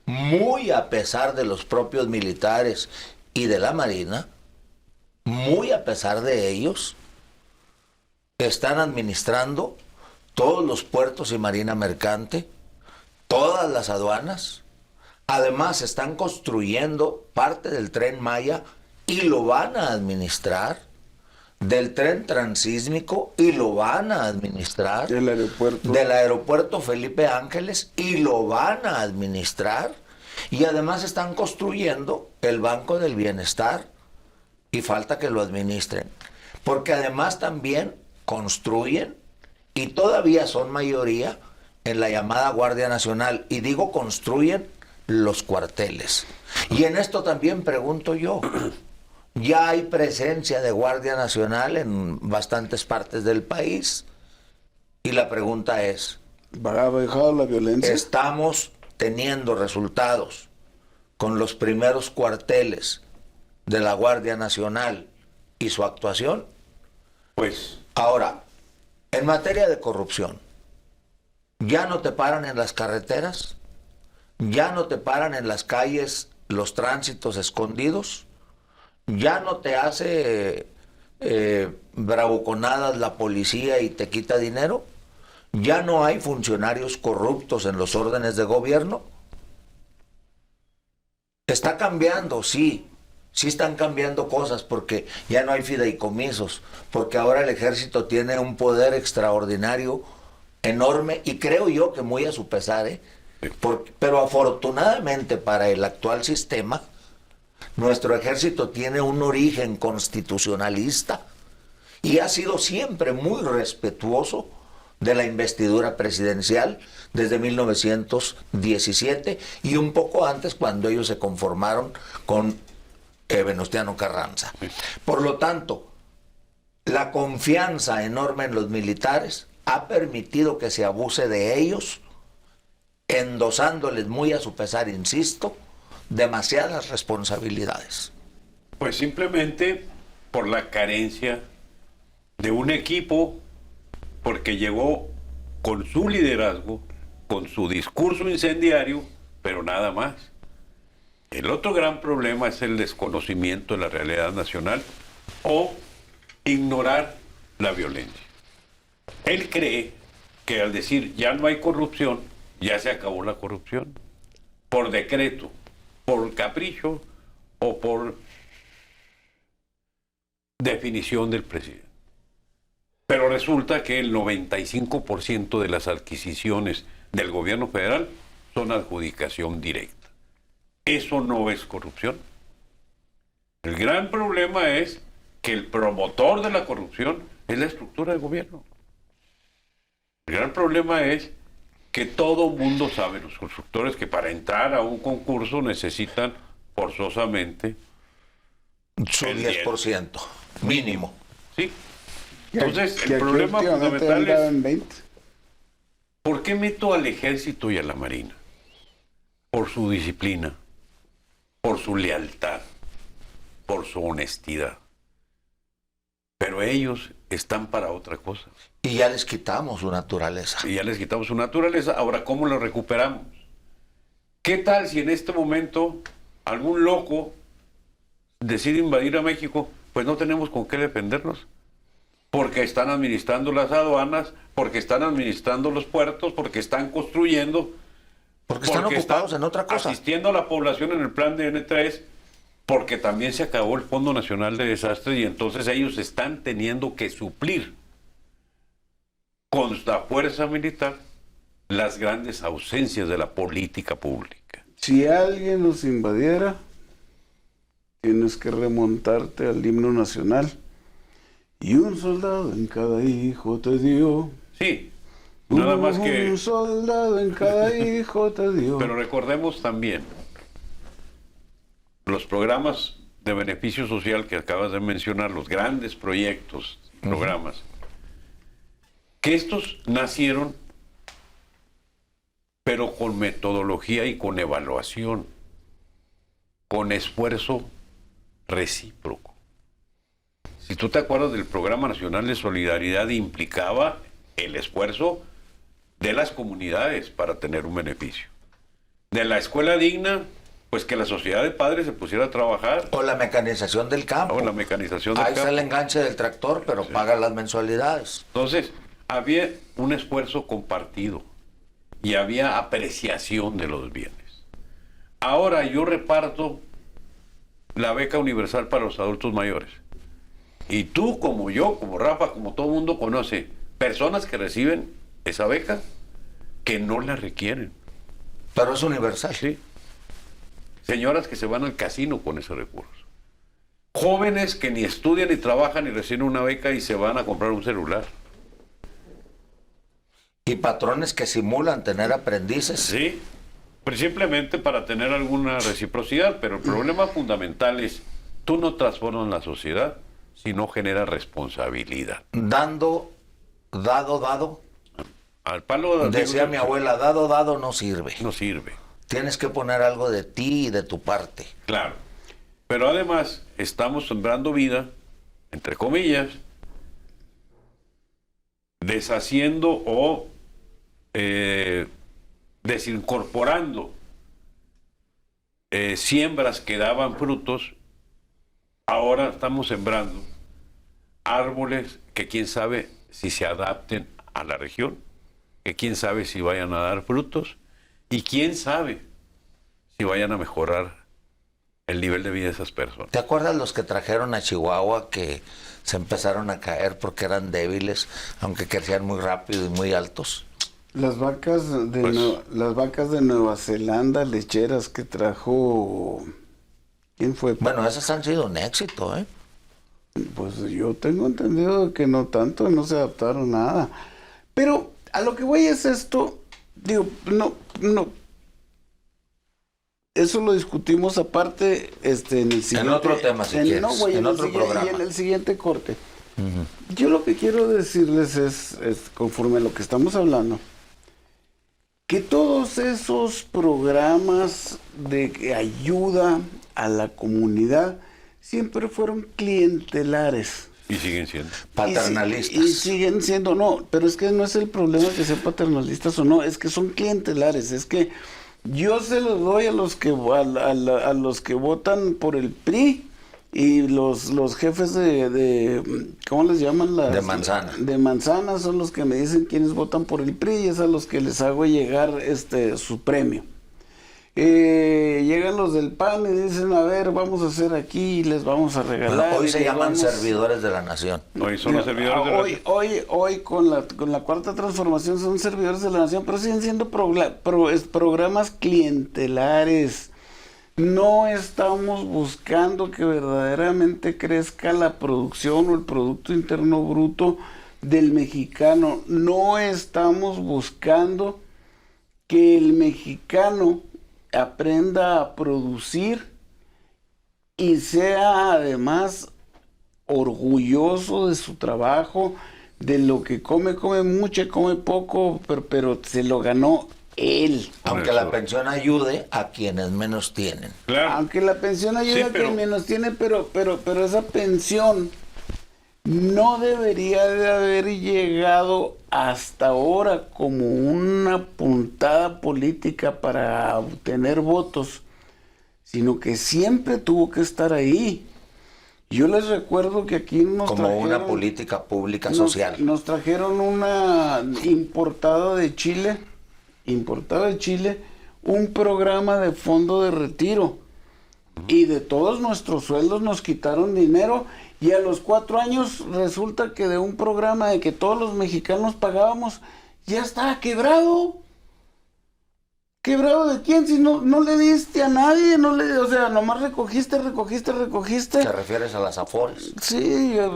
muy a pesar de los propios militares y de la Marina, muy a pesar de ellos, están administrando todos los puertos y marina mercante, todas las aduanas. Además, están construyendo parte del Tren Maya y lo van a administrar, del tren transísmico y lo van a administrar, del aeropuerto Felipe Ángeles y lo van a administrar, y además están construyendo el Banco del Bienestar y falta que lo administren, porque además también construyen y todavía son mayoría en la llamada Guardia Nacional, y digo construyen los cuarteles. Y en esto también pregunto yo, ya hay presencia de Guardia Nacional en bastantes partes del país. Y la pregunta es, ¿ha bajado la violencia? ¿estamos teniendo resultados con los primeros cuarteles de la Guardia Nacional y su actuación? Pues, Ahora, en materia de corrupción, ¿ya no te paran en las carreteras? ¿Ya no te paran en las calles los tránsitos escondidos? ¿Ya no te hace bravuconadas la policía y te quita dinero? ¿Ya no hay funcionarios corruptos en los órdenes de gobierno? Está cambiando, sí están cambiando cosas, porque ya no hay fideicomisos, porque ahora el ejército tiene un poder extraordinario, enorme, y creo yo que muy a su pesar, pero afortunadamente para el actual sistema, nuestro ejército tiene un origen constitucionalista y ha sido siempre muy respetuoso de la investidura presidencial desde 1917 y un poco antes, cuando ellos se conformaron con Venustiano Carranza. Por lo tanto, la confianza enorme en los militares ha permitido que se abuse de ellos endosándoles muy a su pesar, insisto, demasiadas responsabilidades. Pues simplemente por la carencia de un equipo, porque llegó con su liderazgo, con su discurso incendiario, pero nada más. El otro gran problema es el desconocimiento de la realidad nacional o ignorar la violencia. Él cree que al decir ya no hay corrupción, ya se acabó la corrupción. Por decreto, por capricho o por definición del presidente. Pero resulta que el 95% de las adquisiciones del gobierno federal son adjudicación directa. Eso no es corrupción. El gran problema es que el promotor de la corrupción es la estructura del gobierno. El gran problema es que todo mundo sabe, los constructores, que para entrar a un concurso necesitan forzosamente Su 10%, mínimo. Sí. Entonces, Que el aquí problema últimamente fundamental andaba es, en 20. ¿por qué meto al ejército y a la marina? Por su disciplina, por su lealtad, por su honestidad. Pero ellos están para otra cosa. Y ya les quitamos su naturaleza. Y ya les quitamos su naturaleza. Ahora, ¿cómo lo recuperamos? ¿Qué tal si en este momento algún loco decide invadir a México? Pues no tenemos con qué defendernos. Porque están administrando las aduanas, porque están administrando los puertos, porque están construyendo. Porque están ocupados en otra cosa. Asistiendo a la población en el plan de N3, porque también se acabó el Fondo Nacional de Desastres y entonces ellos están teniendo que suplir con la fuerza militar las grandes ausencias de la política pública. Si alguien nos invadiera, tienes que remontarte al himno nacional. Y un soldado en cada hijo te dio. Sí, nada más que... Un soldado en cada hijo te dio. Pero recordemos también los programas de beneficio social que acabas de mencionar, los grandes proyectos, programas, que estos nacieron, pero con metodología y con evaluación, con esfuerzo recíproco. Si tú te acuerdas del Programa Nacional de Solidaridad, implicaba el esfuerzo de las comunidades para tener un beneficio. De la escuela digna, pues que la sociedad de padres se pusiera a trabajar. O la mecanización del campo. O la mecanización del Ahí campo. está el enganche del tractor, pero Sí. paga las mensualidades. Entonces, había un esfuerzo compartido y había apreciación de los bienes. Ahora yo reparto la beca universal para los adultos mayores. Y tú, como yo, como Rafa, como todo el mundo conoce, personas que reciben esa beca que no la requieren. Pero es universal. Sí. Señoras que se van al casino con ese recurso. Jóvenes que ni estudian ni trabajan y reciben una beca y se van a comprar un celular. Y patrones que simulan tener aprendices. Sí, pues simplemente para tener alguna reciprocidad, pero el problema fundamental es, tú no transformas la sociedad si no generas responsabilidad. Dado. Al palo Decía mi abuela, dado no sirve. no sirve. Tienes que poner algo de ti y de tu parte. Claro. Pero además estamos sembrando vida, entre comillas, deshaciendo o desincorporando siembras que daban frutos. Ahora estamos sembrando árboles que quién sabe si se adapten a la región, que quién sabe si vayan a dar frutos y quién sabe si vayan a mejorar el nivel de vida de esas personas. ¿Te acuerdas los que trajeron a Chihuahua que se empezaron a caer porque eran débiles, aunque crecían muy rápido y muy altos? Las vacas las vacas de Nueva Zelanda lecheras que trajo... ¿Quién fue? Bueno, esas han sido un éxito, ¿eh? Pues yo tengo entendido que no tanto, no se adaptaron nada. Pero a lo que voy es esto, digo, no. Eso lo discutimos aparte en el siguiente... En otro tema, si quieres, en otro programa. Y en el siguiente corte. Yo lo que quiero decirles es, conforme a lo que estamos hablando, que todos esos programas de ayuda a la comunidad siempre fueron clientelares. Y siguen siendo. Paternalistas. Y siguen siendo, no, pero es que no es el problema que sean paternalistas o no, es que son clientelares, es que yo se los doy a los que a los que votan por el PRI y los jefes de ¿cómo les llaman? De manzana. De manzana son los que me dicen quiénes votan por el PRI y es a los que les hago llegar su premio. Llegan los del PAN y dicen, a ver, vamos a hacer aquí y les vamos a regalar. Bueno, hoy se llaman servidores de la nación. Hoy son los servidores de la nación. Hoy con la cuarta transformación son servidores de la nación, pero siguen siendo programas clientelares. No estamos buscando que verdaderamente crezca la producción o el Producto Interno Bruto del mexicano. No estamos buscando que el mexicano aprenda a producir y sea además orgulloso de su trabajo, de lo que come mucho, come poco, pero se lo ganó él. Aunque la pensión ayude a quienes menos tienen. Claro. Aunque la pensión ayude Sí, a quien menos tiene, pero esa pensión no debería de haber llegado hasta ahora como una puntada política para obtener votos, sino que siempre tuvo que estar ahí. Yo les recuerdo que aquí nos Como trajeron, una política pública social. Nos trajeron una importada de Chile, un programa de fondo de retiro. Y de todos nuestros sueldos nos quitaron dinero y a los 4 años resulta que de un programa de que todos los mexicanos pagábamos, ya estaba quebrado. ¿Quebrado de quién? Si no le diste a nadie, o sea, nomás recogiste. ¿Te refieres a las AFORES? Sí, el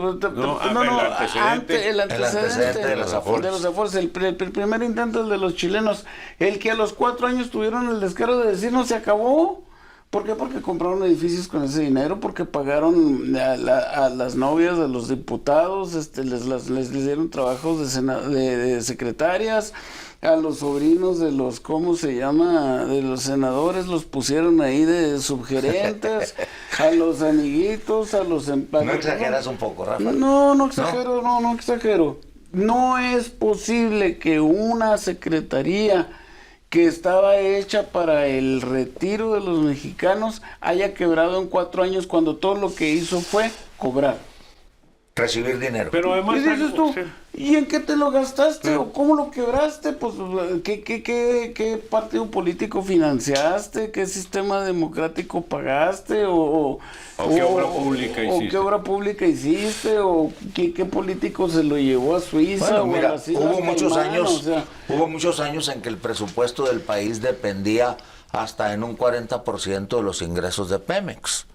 antecedente de las AFORES. El primer intento, el de los chilenos, el que a los 4 años tuvieron el descaro de decir no se acabó. ¿Por qué? Porque compraron edificios con ese dinero, porque pagaron a las novias de los diputados, les dieron trabajos de secretarias, a los sobrinos de los, ¿cómo se llama?, de los senadores, los pusieron ahí de subgerentes, a los amiguitos, a los empleados. ¿No exageras un poco, Rafa? No exagero, no exagero. No es posible que una secretaría que estaba hecha para el retiro de los mexicanos haya quebrado en 4 años cuando todo lo que hizo fue cobrar. Recibir dinero. Pero además, Y dices tú, sí. ¿y en qué te lo gastaste? Sí. ¿O cómo lo quebraste? Pues, ¿qué partido político financiaste? ¿Qué sistema democrático pagaste? ¿O qué obra pública hiciste? ¿O qué obra pública hiciste? ¿O qué político se lo llevó a Suiza? Bueno, mira, hubo muchos años en que el presupuesto del país dependía hasta en un 40% de los ingresos de Pemex.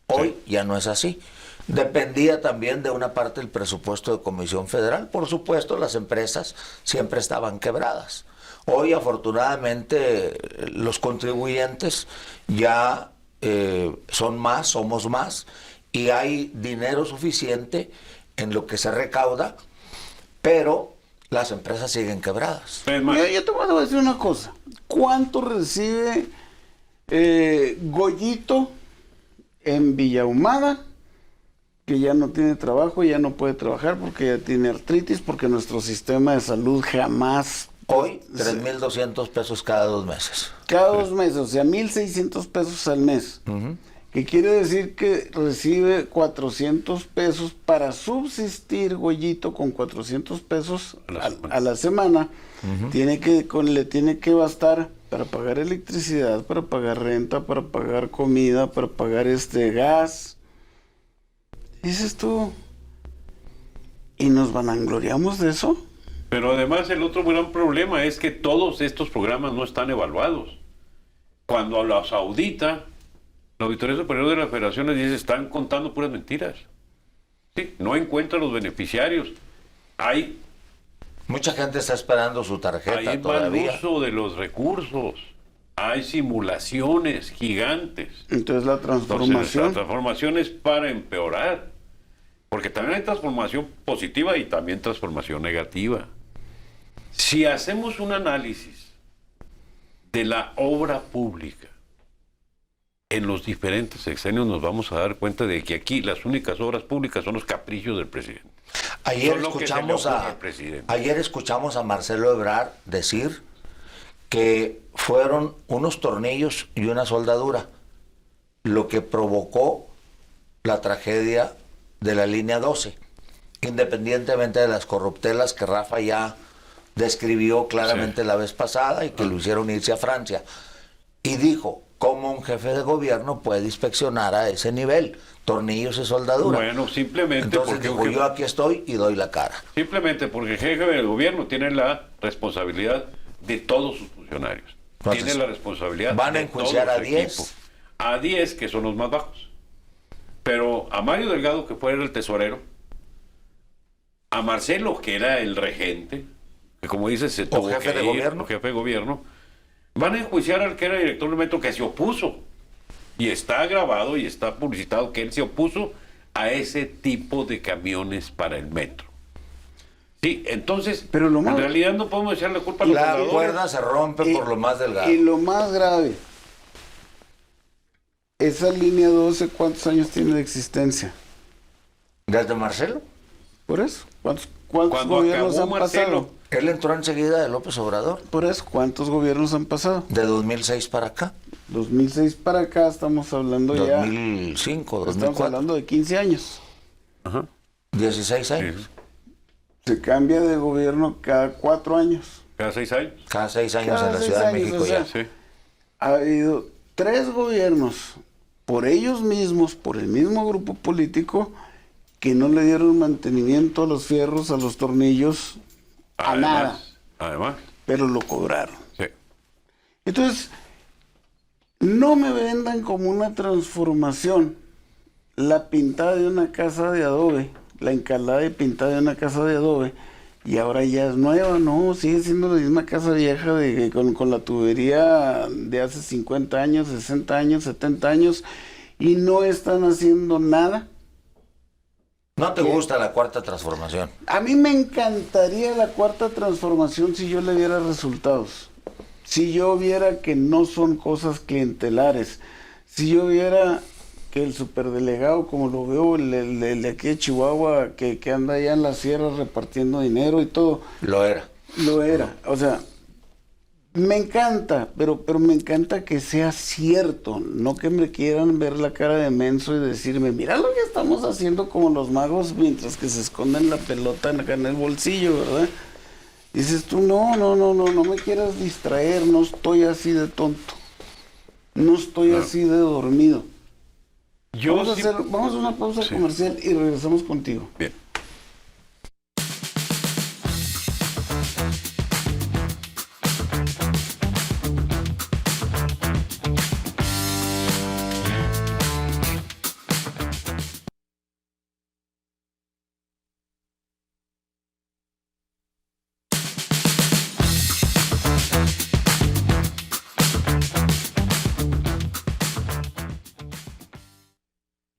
Hoy ya no es así. Dependía también de una parte del presupuesto de Comisión Federal. Por supuesto, las empresas siempre estaban quebradas. Hoy, afortunadamente, los contribuyentes ya somos más, y hay dinero suficiente en lo que se recauda, pero las empresas siguen quebradas. Mira, yo te voy a decir una cosa. ¿Cuánto recibe Goyito en Villahumada, que ya no tiene trabajo, ya no puede trabajar porque ya tiene artritis, porque nuestro sistema de salud jamás... Hoy, 3,200 pesos cada 2 meses. Cada 2 meses, o sea, 1,600 pesos al mes. Que quiere decir que recibe 400 pesos para subsistir, Goyito, con 400 pesos a la semana. Le tiene que bastar para pagar electricidad, para pagar renta, para pagar comida, para pagar gas. Dices tú, ¿y nos vanagloriamos de eso? Pero además el otro gran problema es que todos estos programas no están evaluados. Cuando los audita, la Auditoría Superior de la Federación les dice, están contando puras mentiras. Sí, no encuentran los beneficiarios. Hay Mucha gente está esperando su tarjeta todavía. Hay mal uso de los recursos. Hay simulaciones gigantes. Entonces la transformación... Entonces, la transformación es para empeorar. Porque también hay transformación positiva y también transformación negativa. Si hacemos un análisis de la obra pública en los diferentes sexenios nos vamos a dar cuenta de que aquí las únicas obras públicas son los caprichos del presidente. Ayer escuchamos a Marcelo Ebrard decir que fueron unos tornillos y una soldadura lo que provocó la tragedia de la línea 12, independientemente de las corruptelas que Rafa ya describió claramente la vez pasada y que lo hicieron irse a Francia. Y dijo, ¿cómo un jefe de gobierno puede inspeccionar a ese nivel? Tornillos y soldadura. Bueno, simplemente entonces porque dijo, yo aquí estoy y doy la cara. Simplemente porque el jefe del gobierno tiene la responsabilidad de todos sus funcionarios. Entonces, tiene la responsabilidad van a enjuiciar a 10. A 10 que son los más bajos. Pero a Mario Delgado, que fue el tesorero, a Marcelo, que era el regente, que como dices, se tuvo jefe de gobierno. Jefe de gobierno, van a enjuiciar al que era director del metro, que se opuso. Y está grabado y está publicitado que él se opuso a ese tipo de camiones para el metro. Sí, entonces, pero en realidad no podemos echarle culpa a los la soldadores. cuerda se rompe por lo más delgado. Y lo más grave, esa línea 12, ¿cuántos años tiene de existencia? ¿Desde Marcelo? Por eso, ¿cuántos Cuando gobiernos acabó han Marcelo, pasado? Él entró enseguida de López Obrador. Por eso, ¿cuántos gobiernos han pasado? De 2006 para acá. 2006 para acá estamos hablando 2005, ya... 2004. Estamos hablando de 15 años. Ajá. 16 años. Sí. Se cambia de gobierno cada 4 años. Cada 6 años. Cada 6 años Cada en la 6 Ciudad de años, México o sea, ya. Sí. Ha habido 3 gobiernos por ellos mismos, por el mismo grupo político, que no le dieron mantenimiento a los fierros, a los tornillos, a nada, Además, pero lo cobraron. sí. Entonces, no me vendan como una transformación la pintada de una casa de adobe, la encalada y pintada de una casa de adobe, y ahora ya es nueva, no, sigue siendo la misma casa vieja con la tubería de hace 50 años, 60 años, 70 años, y no están haciendo nada. ¿No te gusta la cuarta transformación? A mí me encantaría la cuarta transformación si yo le diera resultados. Si yo viera que no son cosas clientelares. Si yo viera que el superdelegado, como lo veo, el de aquí de Chihuahua, que anda allá en la sierra repartiendo dinero y todo. Lo era. Lo era. O sea, me encanta, pero me encanta que sea cierto, no que me quieran ver la cara de menso y decirme, mira lo que estamos haciendo como los magos mientras que se esconden la pelota acá en el bolsillo, ¿verdad? Dices tú, no me quieras distraer, no estoy así de tonto, no estoy así de dormido. Vamos a una pausa comercial y regresamos contigo. Bien.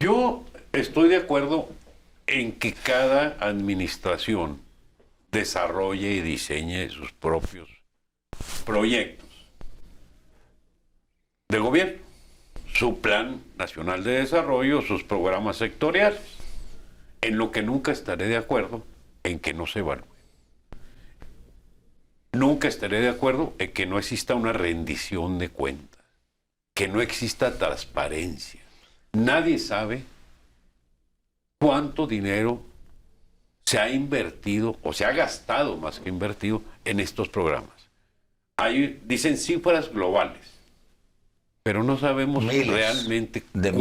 Yo estoy de acuerdo en que cada administración desarrolle y diseñe sus propios proyectos de gobierno, su plan nacional de desarrollo, sus programas sectoriales. En lo que nunca estaré de acuerdo en que no se evalúe. Nunca estaré de acuerdo en que no exista una rendición de cuentas, que no exista transparencia. Nadie sabe cuánto dinero se ha invertido o se ha gastado más que invertido en estos programas. Dicen cifras globales, pero no sabemos realmente de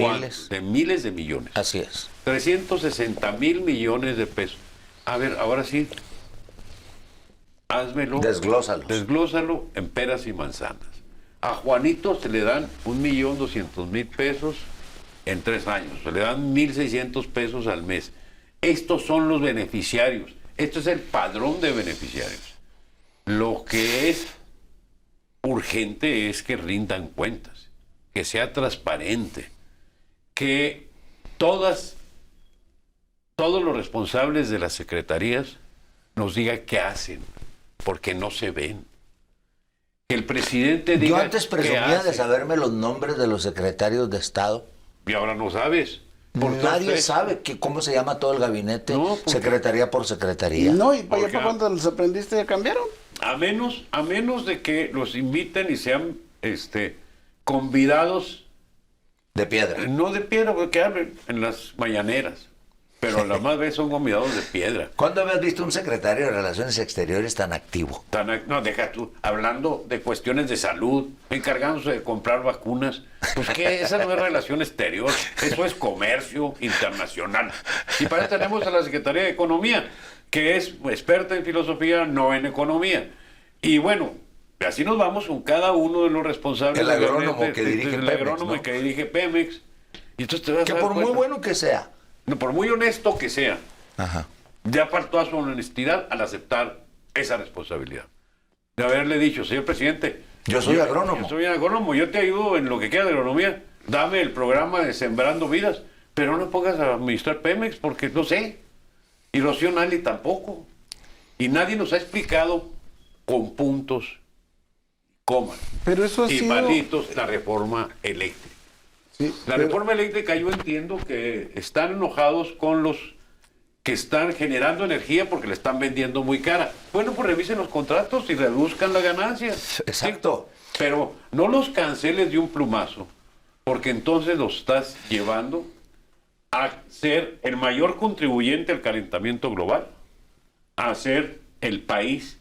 miles de millones. Así es. 360,000 millones de pesos. A ver, ahora sí, házmelo. Desglósalo en peras y manzanas. A Juanito se le dan 1,200,000 pesos en 3 años. Se le dan 1,600 pesos al mes. Estos son los beneficiarios. Esto es el padrón de beneficiarios. Lo que es urgente es que rindan cuentas, que sea transparente, que todos los responsables de las secretarías nos digan qué hacen, porque no se ven. que el presidente diga Yo antes qué presumía de hace, saberme los nombres de los secretarios de Estado. y ahora no sabes. Nadie sabe cómo se llama todo el gabinete, No, porque- secretaría por secretaría. No, y para allá Porque- para cuando los aprendiste ya cambiaron. A menos de que los inviten y sean convidados, De piedra. no de piedra, porque hablen en las mañaneras, pero las más veces son convidados de piedra. ¿Cuándo habías visto un secretario de Relaciones Exteriores tan activo? No, deja tú, hablando de cuestiones de salud, encargándose de comprar vacunas, pues que esa no es relación exterior, eso es comercio internacional. Y para eso tenemos a la Secretaría de Economía, que es experta en filosofía, no en economía. Y bueno, así nos vamos con cada uno de los responsables. El del agrónomo gabinete, que dirige el Pemex, agrónomo ¿no? que dirige Pemex. Y entonces te vas Que a dar por muy cuenta. bueno que sea. No, por muy honesto que sea, Ajá. ya faltó a su honestidad al aceptar esa responsabilidad. De haberle dicho, señor presidente, Yo soy agrónomo. Yo soy agrónomo, yo te ayudo en lo que queda de agronomía. Dame el programa de Sembrando Vidas, pero no pongas a administrar Pemex porque no sé. Y Rocío Nale tampoco. Y nadie nos ha explicado con puntos, comas Pero eso ha y sido... palitos la reforma eléctrica. Sí, La pero- reforma eléctrica, yo entiendo que están enojados con los que están generando energía porque le están vendiendo muy cara. Bueno, pues revisen los contratos y reduzcan la ganancia. Exacto. Sí, pero no los canceles de un plumazo, porque entonces los estás llevando a ser el mayor contribuyente al calentamiento global, a ser el país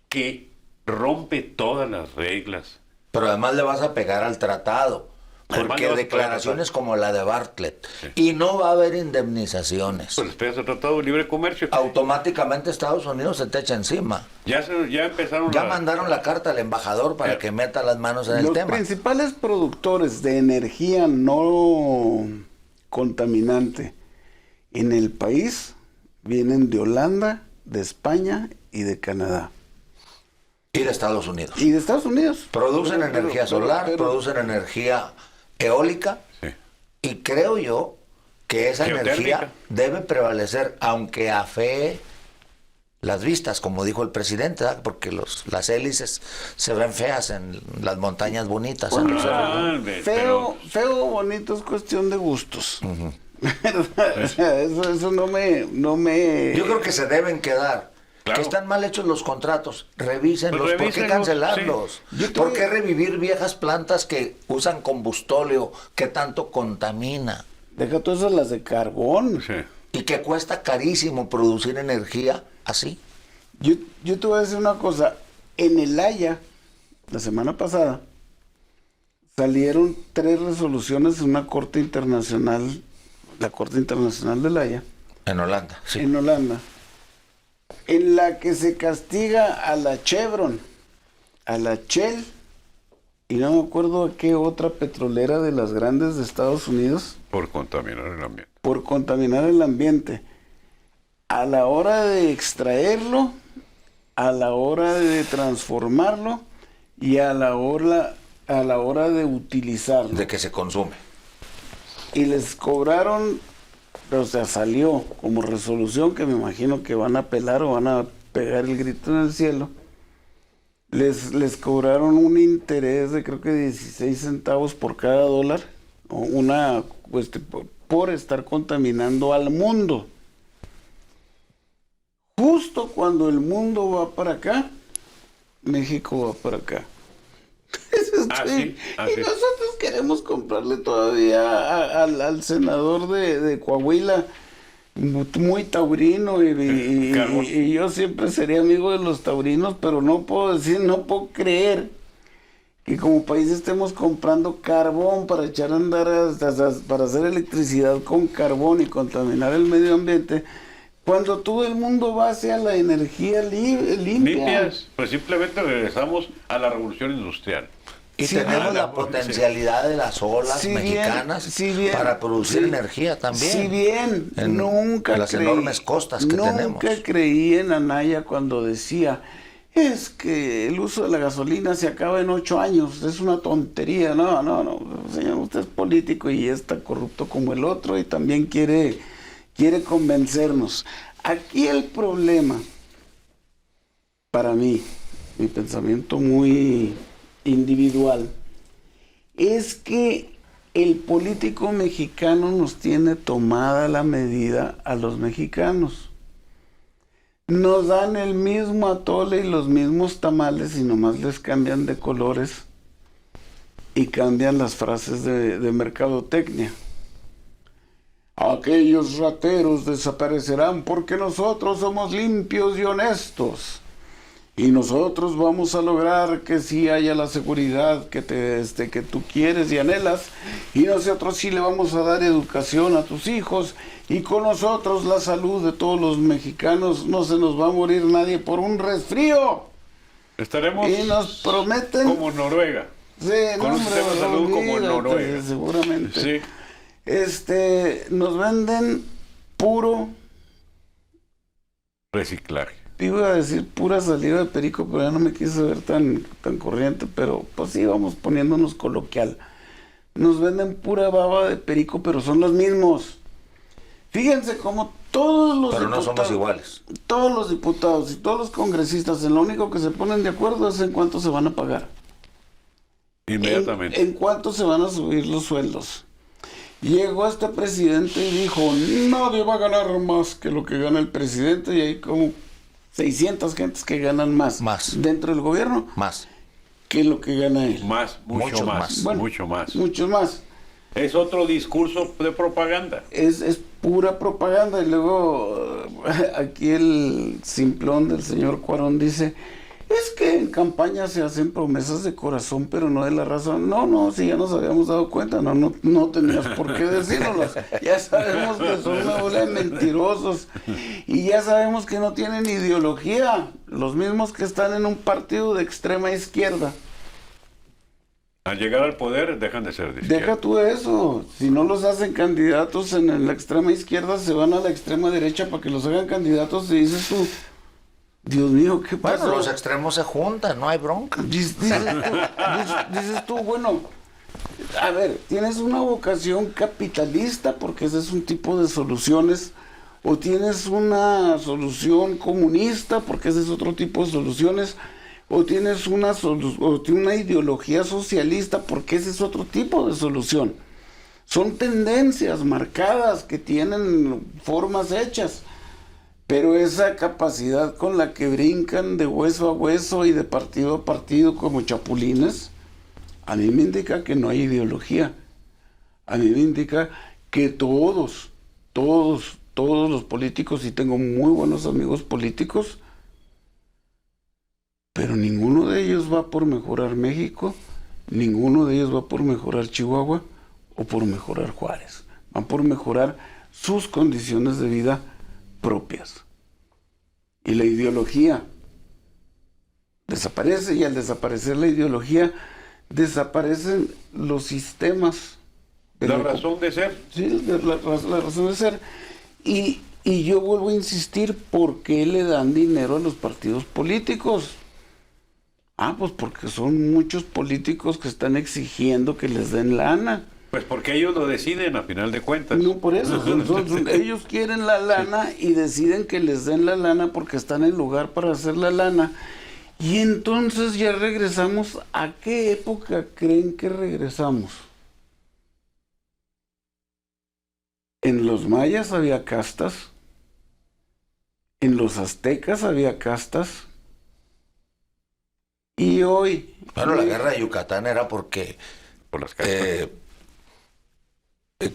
que rompe todas las reglas. Pero además le vas a pegar al tratado. Además le Porque vas a pegar al declaraciones como la de Bartlett. Y no va a haber indemnizaciones. Pues les pegas el Tratado de Libre Comercio. Automáticamente Estados Unidos se te echa encima. Ya empezaron Ya mandaron la carta al embajador para que meta las manos en el Los tema. principales productores de energía no contaminante en el país vienen de Holanda, de España y de Canadá. Y de Estados Unidos. Y de Estados Unidos. Producen energía solar, pero- producen energía eólica. Sí. Y creo yo que esa Geotérmica. energía debe prevalecer, aunque afee las vistas, como dijo el presidente, ¿verdad? Porque las hélices se ven feas en las montañas bonitas. en los cerros, ¿no? Feo, feo, bonito es cuestión de gustos. ¿Verdad? O sea, eso no me... Yo creo que se deben quedar. Claro. Que están mal hechos los contratos, revísenlos. Pues ¿Por qué revísenlos, cancelarlos? sí. Yo ¿Por te- qué revivir viejas plantas que usan combustóleo, que tanto contamina Deja todas esas las de carbón. Sí. y que cuesta carísimo producir energía así? Yo te voy a decir una cosa. En el Haya, la semana pasada, salieron 3 resoluciones en una corte internacional, la Corte Internacional del Haya, En Holanda, sí. en Holanda, en la que se castiga a la Chevron, a la Shell, y no me acuerdo a qué otra petrolera de las grandes de Estados Unidos, Por contaminar el ambiente. por contaminar el ambiente. A la hora de extraerlo, a la hora de transformarlo y a la hora de utilizarlo. De que se consume. Y les cobraron, o sea, salió como resolución que me imagino que van a apelar o van a pegar el grito en el cielo. Les cobraron un interés de creo que 16 centavos por cada dólar, o por estar contaminando al mundo. Justo cuando el mundo va para acá, México va para acá. Sí, Y nosotros queremos comprarle todavía al senador de Coahuila, muy taurino, y yo siempre sería amigo de los taurinos, pero no puedo creer que como país estemos comprando carbón para echar a andar, para hacer electricidad con carbón y contaminar el medio ambiente, cuando todo el mundo va hacia la energía limpia. Limpias, pues simplemente regresamos a la revolución industrial. Y Sí, tenemos la sí. potencialidad de las olas mexicanas para producir energía también. Si bien En nunca las enormes costas que tenemos. Nunca creí en Anaya cuando decía, es que el uso de la gasolina se acaba en 8 años, es una tontería. No, señor, usted es político y está corrupto como el otro y también quiere convencernos. Aquí el problema, para mí, mi pensamiento muy individual, es que el político mexicano nos tiene tomada la medida a los mexicanos. Nos dan el mismo atole y los mismos tamales y nomás les cambian de colores y cambian las frases de mercadotecnia. Aquellos rateros desaparecerán porque nosotros somos limpios y honestos. Y nosotros vamos a lograr que sí haya la seguridad que tú quieres y anhelas. Y nosotros sí le vamos a dar educación a tus hijos. Y con nosotros la salud de todos los mexicanos. No se nos va a morir nadie por un resfrío. Estaremos y nos prometen como Noruega. Sí, con un sistema de salud como en Noruega. Seguramente. Sí. Nos venden puro... reciclaje. Iba a decir pura salida de perico, pero ya no me quise ver tan corriente, pero pues sí, vamos poniéndonos coloquial. Nos venden pura baba de perico, pero son los mismos. Fíjense cómo todos los pero diputados... no somos iguales. Todos los diputados y todos los congresistas, en lo único que se ponen de acuerdo es en cuánto se van a pagar. Inmediatamente. En cuánto se van a subir los sueldos. Llegó este presidente y dijo, nadie va a ganar más que lo que gana el presidente, y hay como 600 gentes que ganan más dentro del gobierno que lo que gana él. Mucho más. Bueno, muchos más. Es otro discurso de propaganda. Es pura propaganda. Y luego aquí el simplón del señor Cuarón dice, es que en campaña se hacen promesas de corazón, pero no de la razón. No, si ya nos habíamos dado cuenta, no tenías por qué decírnoslas. Ya sabemos que son una bola de mentirosos. Y ya sabemos que no tienen ideología. Los mismos que están en un partido de extrema izquierda. Al llegar al poder, dejan de ser de izquierda. Deja tú eso. Si no los hacen candidatos en la extrema izquierda, se van a la extrema derecha para que los hagan candidatos, y dices tú, Dios mío, ¿qué pasa? Bueno, los extremos se juntan, no hay bronca. Dices tú, bueno, a ver, tienes una vocación capitalista porque ese es un tipo de soluciones, o tienes una solución comunista porque ese es otro tipo de soluciones, o tienes una ideología socialista porque ese es otro tipo de solución. Son tendencias marcadas que tienen formas hechas. Pero esa capacidad con la que brincan de hueso a hueso y de partido a partido como chapulines, a mí me indica que no hay ideología. A mí me indica que todos los políticos, y tengo muy buenos amigos políticos, pero ninguno de ellos va por mejorar México, ninguno de ellos va por mejorar Chihuahua o por mejorar Juárez. Van por mejorar sus condiciones de vida propias. Y la ideología desaparece, y al desaparecer la ideología desaparecen los sistemas. La razón de ser. Sí, la razón de ser. Y yo vuelvo a insistir, ¿por qué le dan dinero a los partidos políticos? Pues porque son muchos políticos que están exigiendo que les den lana. Pues porque ellos lo deciden a final de cuentas. No, por eso. Ellos quieren la lana y deciden que les den la lana porque están en el lugar para hacer la lana. Y entonces ya regresamos. ¿A qué época creen que regresamos? En los mayas había castas. En los aztecas había castas. Y hoy... Bueno, la guerra de Yucatán era porque... Por las castas.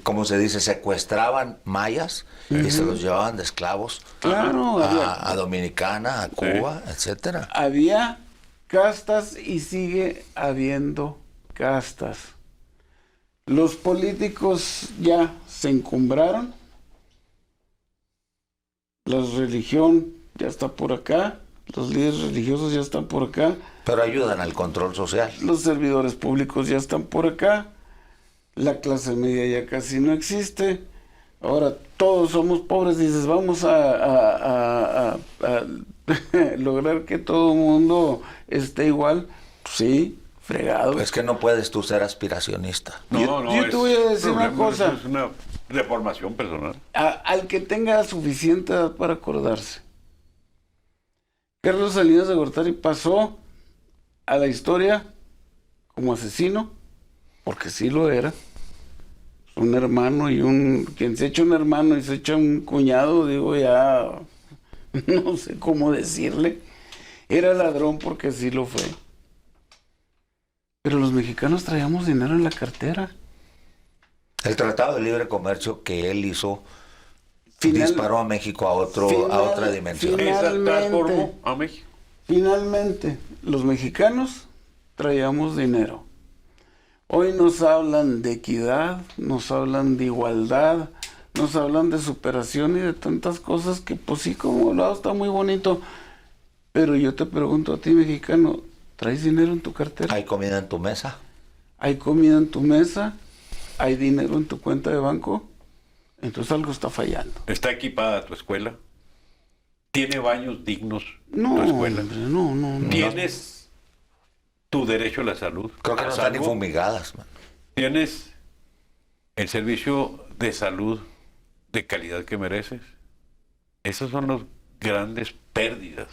¿Cómo se dice? Secuestraban mayas y se los llevaban de esclavos a Dominicana, a Cuba, etcétera. Había castas y sigue habiendo castas. Los políticos ya se encumbraron. La religión ya está por acá. Los líderes religiosos ya están por acá. Pero ayudan al control social. Los servidores públicos ya están por acá. La clase media ya casi no existe. Ahora todos somos pobres. Dices, vamos a lograr que todo el mundo esté igual. Sí, fregado. Es que no puedes tú ser aspiracionista. Yo te voy a decir una cosa. Es una deformación personal. Al que tenga suficiente edad para acordarse. Carlos Salinas de Gortari pasó a la historia como asesino, porque sí lo era. Un hermano quien se echa un hermano y se echa un cuñado, digo ya, no sé cómo decirle. Era ladrón porque sí lo fue. Pero los mexicanos traíamos dinero en la cartera. El Tratado de Libre Comercio que él hizo disparó a México a otra dimensión. Transformó a México. Finalmente, los mexicanos traíamos dinero. Hoy nos hablan de equidad, nos hablan de igualdad, nos hablan de superación y de tantas cosas que pues sí, como hablado está muy bonito. Pero yo te pregunto a ti, mexicano, ¿traes dinero en tu cartera? ¿Hay comida en tu mesa? ¿Hay comida en tu mesa? ¿Hay dinero en tu cuenta de banco? Entonces algo está fallando. ¿Está equipada tu escuela? ¿Tiene baños dignos No, tu escuela? hombre, no. ¿Tienes tu derecho a la salud? Creo que ¿A no están ni salvo? fumigadas, man. ¿Tienes el servicio de salud de calidad que mereces? Esas son las grandes pérdidas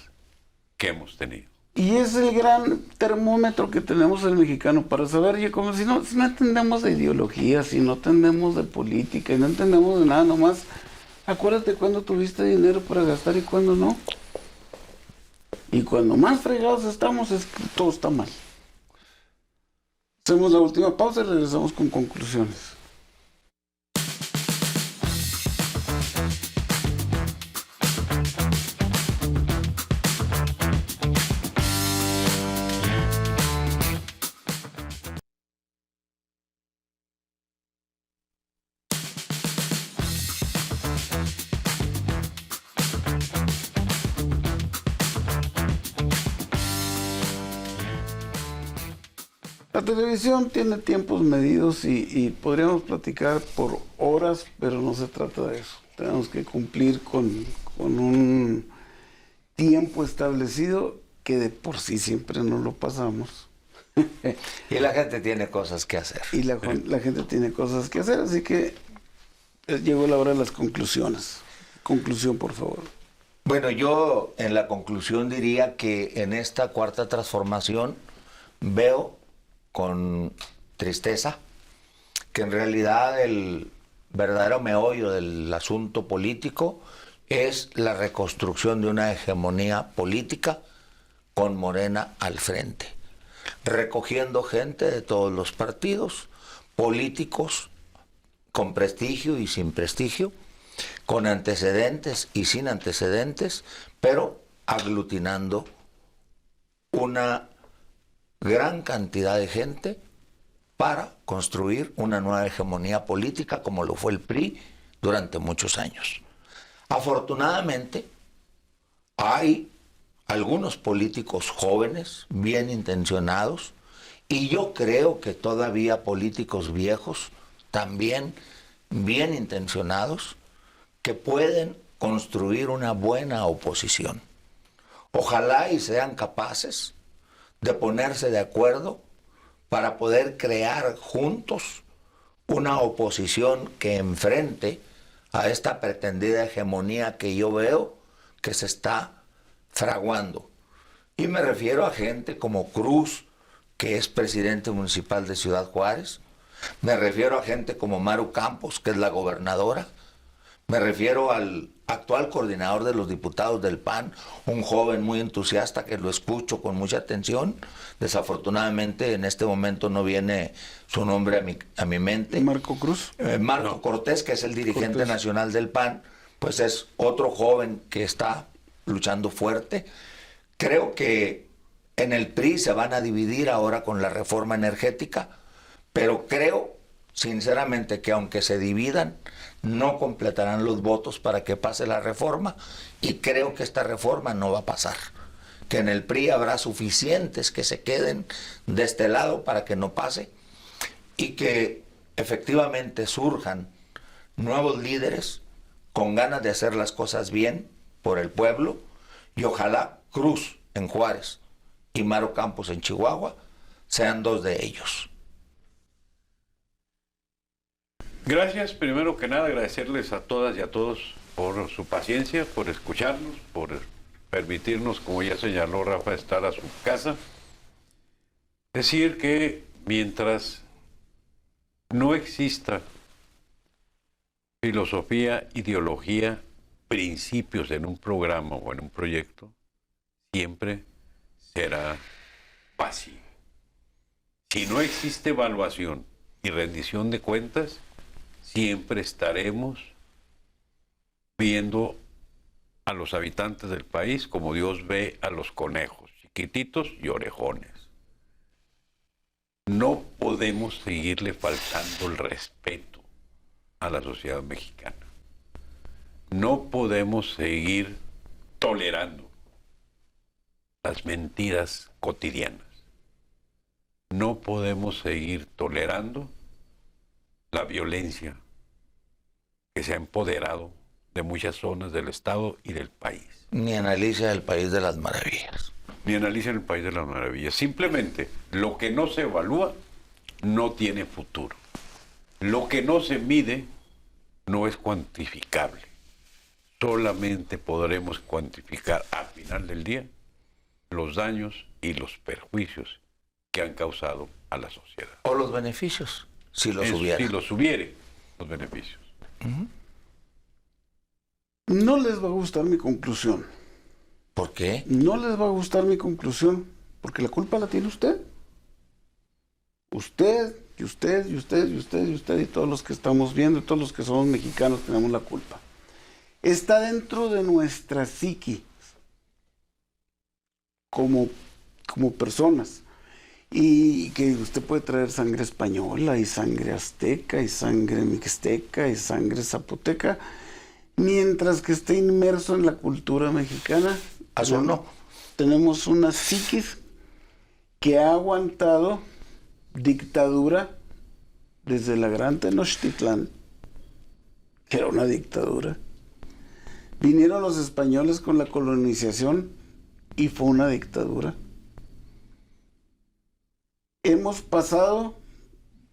que hemos tenido. Y es el gran termómetro que tenemos el mexicano para saber, y como si no entendemos de ideología, si no entendemos de política, y no entendemos de nada, nomás acuérdate cuando tuviste dinero para gastar y cuando no. Y cuando más fregados estamos es que todo está mal. Hacemos la última pausa y regresamos con conclusiones. La televisión tiene tiempos medidos y podríamos platicar por horas, pero no se trata de eso. Tenemos que cumplir con un tiempo establecido que de por sí siempre no lo pasamos. Y la gente tiene cosas que hacer. Y la gente tiene cosas que hacer, así que llegó la hora de las conclusiones. Conclusión, por favor. Bueno, yo en la conclusión diría que en esta cuarta transformación veo con tristeza que en realidad el verdadero meollo del asunto político es la reconstrucción de una hegemonía política con Morena al frente, recogiendo gente de todos los partidos, políticos con prestigio y sin prestigio, con antecedentes y sin antecedentes, pero aglutinando una gran cantidad de gente para construir una nueva hegemonía política como lo fue el PRI durante muchos años. Afortunadamente, hay algunos políticos jóvenes, bien intencionados, y yo creo que todavía políticos viejos, también bien intencionados, que pueden construir una buena oposición. Ojalá y sean capaces de ponerse de acuerdo para poder crear juntos una oposición que enfrente a esta pretendida hegemonía que yo veo que se está fraguando. Y me refiero a gente como Cruz, que es presidente municipal de Ciudad Juárez. Me refiero a gente como Maru Campos, que es la gobernadora. Me refiero al actual coordinador de los diputados del PAN, un joven muy entusiasta que lo escucho con mucha atención. Desafortunadamente en este momento no viene su nombre a mi mente. Marco Cruz. Marco Cortés, que es el dirigente nacional del PAN, pues es otro joven que está luchando fuerte. Creo que en el PRI se van a dividir ahora con la reforma energética, pero creo sinceramente que aunque se dividan, no completarán los votos para que pase la reforma, y creo que esta reforma no va a pasar. Que en el PRI habrá suficientes que se queden de este lado para que no pase, y que efectivamente surjan nuevos líderes con ganas de hacer las cosas bien por el pueblo, y ojalá Cruz en Juárez y Maru Campos en Chihuahua sean dos de ellos. Gracias, primero que nada, agradecerles a todas y a todos por su paciencia, por escucharnos, por permitirnos, como ya señaló Rafa, estar a su casa. Decir que mientras no exista filosofía, ideología, principios en un programa o en un proyecto, siempre será vacío. Si no existe evaluación y rendición de cuentas, siempre estaremos viendo a los habitantes del país como Dios ve a los conejos, chiquititos y orejones. No podemos seguirle faltando el respeto a la sociedad mexicana. No podemos seguir tolerando las mentiras cotidianas. No podemos seguir tolerando la violencia que se ha empoderado de muchas zonas del Estado y del país. Ni analiza el País de las Maravillas. Ni analizan el País de las Maravillas. Simplemente lo que no se evalúa no tiene futuro. Lo que no se mide no es cuantificable. Solamente podremos cuantificar al final del día los daños y los perjuicios que han causado a la sociedad. O los beneficios, si los hubiera. Si los hubiere, los beneficios. No les va a gustar mi conclusión. ¿Por qué? No les va a gustar mi conclusión, porque la culpa la tiene usted. Usted, y usted, y usted, y usted, y usted, y todos los que estamos viendo, y todos los que somos mexicanos tenemos la culpa. Está dentro de nuestra psiqui como personas. Y que usted puede traer sangre española, y sangre azteca, y sangre mixteca, y sangre zapoteca, mientras que esté inmerso en la cultura mexicana. Azul no. Tenemos una psiquis que ha aguantado dictadura desde la gran Tenochtitlán, que era una dictadura. Vinieron los españoles con la colonización y fue una dictadura. Hemos pasado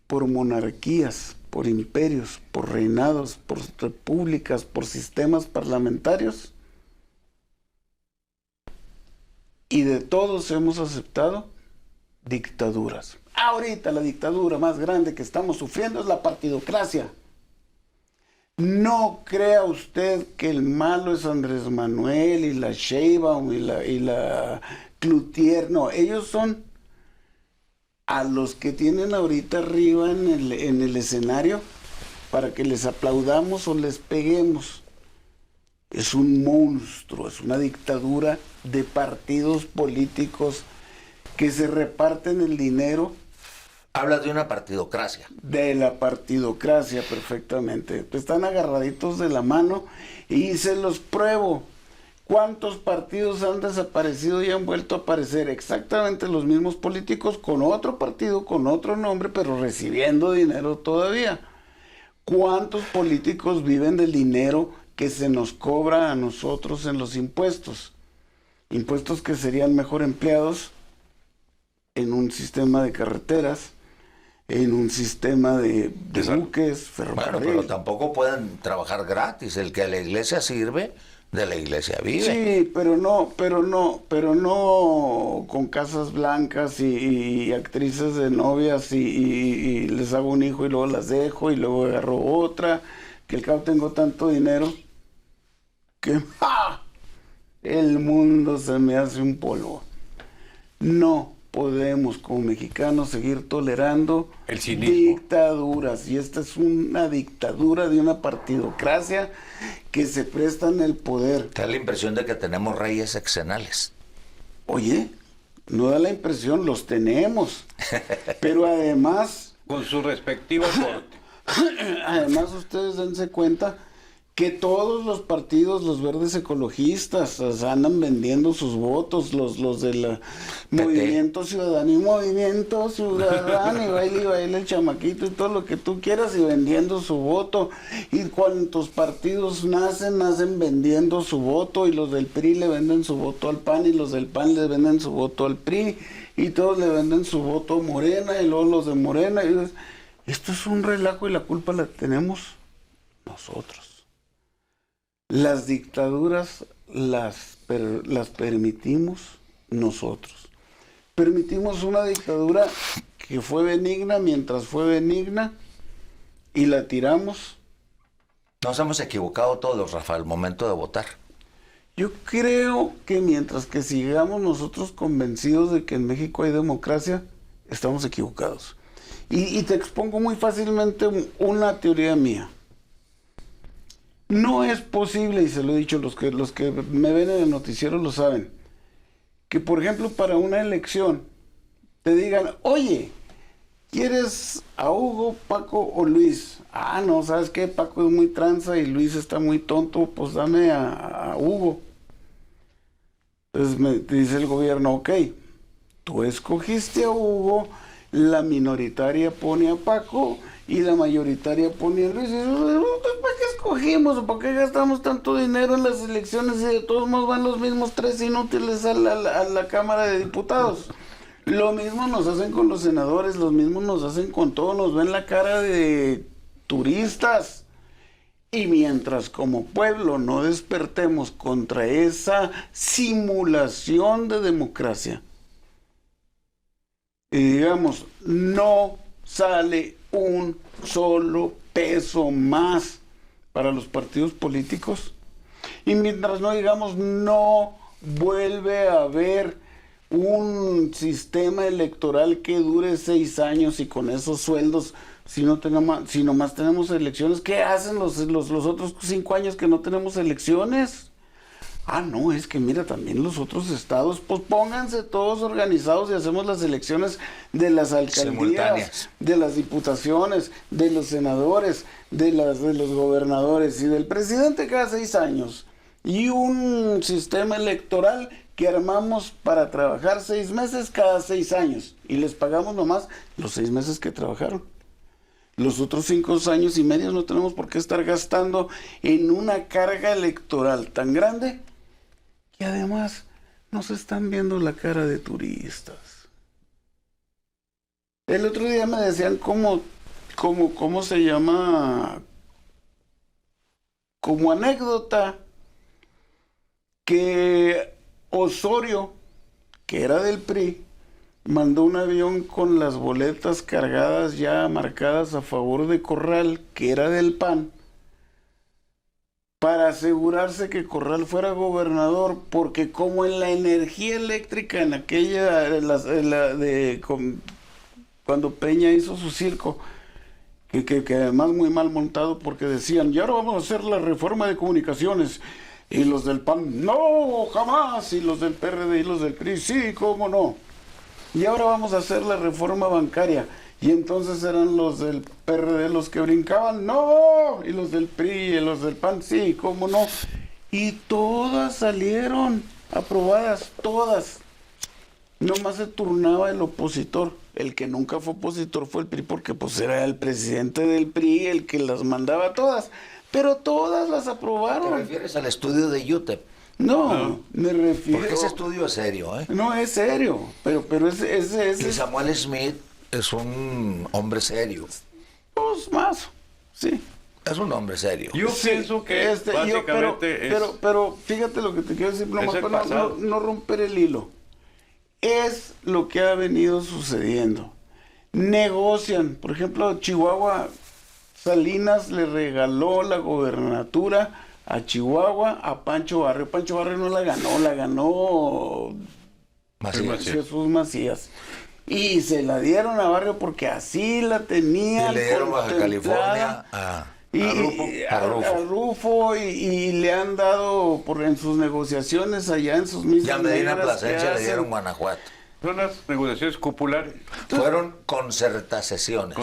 por monarquías, por imperios, por reinados, por repúblicas, por sistemas parlamentarios, y de todos hemos aceptado dictaduras. Ahorita la dictadura más grande que estamos sufriendo es la partidocracia. No crea usted que el malo es Andrés Manuel y la Sheinbaum y la Cloutier. No, ellos son a los que tienen ahorita arriba en el escenario para que les aplaudamos o les peguemos. Es un monstruo, es una dictadura de partidos políticos que se reparten el dinero. Hablas de una partidocracia. De la partidocracia, perfectamente. Están agarraditos de la mano y se los pruebo. ¿Cuántos partidos han desaparecido y han vuelto a aparecer? Exactamente los mismos políticos con otro partido, con otro nombre, pero recibiendo dinero todavía. ¿Cuántos políticos viven del dinero que se nos cobra a nosotros en los impuestos? Impuestos que serían mejor empleados en un sistema de carreteras, en un sistema de buques, ferrocarril. Bueno, pero tampoco pueden trabajar gratis. El que a la iglesia sirve, de la iglesia vive. Sí, pero no con casas blancas y actrices de novias y les hago un hijo y luego las dejo y luego agarro otra, que al cabo tengo tanto dinero que ¡ja!, el mundo se me hace un polvo. No podemos como mexicanos seguir tolerando el cinismo, dictaduras, y esta es una dictadura de una partidocracia que se prestan el poder. Te da la impresión de que tenemos reyes exenales. Oye, no da la impresión, los tenemos, pero además con su respectiva corte. Además ustedes dense cuenta que todos los partidos, los verdes ecologistas, o sea, andan vendiendo sus votos, los del Movimiento Ciudadano y Movimiento Ciudadano, y baile el chamaquito y todo lo que tú quieras, y vendiendo su voto. Y cuantos partidos nacen vendiendo su voto, y los del PRI le venden su voto al PAN, y los del PAN le venden su voto al PRI, y todos le venden su voto a Morena, y luego los de Morena. Esto es un relajo y la culpa la tenemos nosotros. Las dictaduras las permitimos nosotros. Permitimos una dictadura que fue benigna mientras fue benigna y la tiramos. Nos hemos equivocado todos, Rafa, al momento de votar. Yo creo que mientras que sigamos nosotros convencidos de que en México hay democracia, estamos equivocados. Y te expongo muy fácilmente una teoría mía. No es posible, y se lo he dicho, los que me ven en el noticiero lo saben, que por ejemplo para una elección te digan, oye, ¿quieres a Hugo, Paco o Luis? Ah, no, ¿sabes qué? Paco es muy tranza y Luis está muy tonto, pues dame a Hugo. Entonces me dice el gobierno, ok, tú escogiste a Hugo, la minoritaria pone a Paco y la mayoritaria pone a Luis. Y ¿para qué escogimos? ¿Para qué gastamos tanto dinero en las elecciones y de todos modos van los mismos tres inútiles a la Cámara de Diputados? Lo mismo nos hacen con los senadores, lo mismo nos hacen con todos, nos ven la cara de turistas. Y mientras como pueblo no despertemos contra esa simulación de democracia y digamos, no sale un solo peso más para los partidos políticos, y mientras no digamos, no vuelve a haber un sistema electoral que dure 6 años y con esos sueldos, si nomás tenemos elecciones, ¿qué hacen los otros 5 años que no tenemos elecciones? Ah, no, es que mira, también los otros estados, pues pónganse todos organizados y hacemos las elecciones de las alcaldías, de las diputaciones, de los senadores, de los gobernadores y del presidente cada 6 años. Y un sistema electoral que armamos para trabajar 6 meses cada 6 años. Y les pagamos nomás los 6 meses que trabajaron. Los otros 5 años y medio no tenemos por qué estar gastando en una carga electoral tan grande que además nos están viendo la cara de turistas. El otro día me decían cómo se llama, como anécdota, que Osorio, que era del PRI, mandó un avión con las boletas cargadas ya marcadas a favor de Corral, que era del PAN, para asegurarse que Corral fuera gobernador, porque como en la energía eléctrica, en aquella, cuando Peña hizo su circo, que además muy mal montado, porque decían, y ahora vamos a hacer la reforma de comunicaciones, y los del PAN, no, jamás, y los del PRD y los del PRI, sí, cómo no. Y ahora vamos a hacer la reforma bancaria. Y entonces eran los del PRD los que brincaban, no, y los del PRI y los del PAN, sí, cómo no. Y todas salieron aprobadas, todas. Nomás se turnaba el opositor. El que nunca fue opositor fue el PRI, porque pues era el presidente del PRI el que las mandaba todas. Pero todas las aprobaron. ¿Te refieres al estudio de UTEP? No, me refiero... Porque ese estudio es serio, ¿eh? No, es serio, pero ese Y Samuel Smith es un hombre serio. Pues más, sí. Es un hombre serio. Yo pienso que básicamente pero fíjate lo que te quiero decir, nomás para no romper el hilo. Es lo que ha venido sucediendo. Negocian, por ejemplo, Chihuahua, Salinas le regaló la gobernatura a Chihuahua a Pancho Barrio. Pancho Barrio no la ganó Macías. Jesús Macías. Y se la dieron a Barrio porque así la tenían. Y le dieron Baja California a Rufo y le han dado en sus negociaciones allá en sus mismas. Ya Medina Plasencia le dieron Guanajuato. Son las negociaciones populares. Fueron concertasesiones.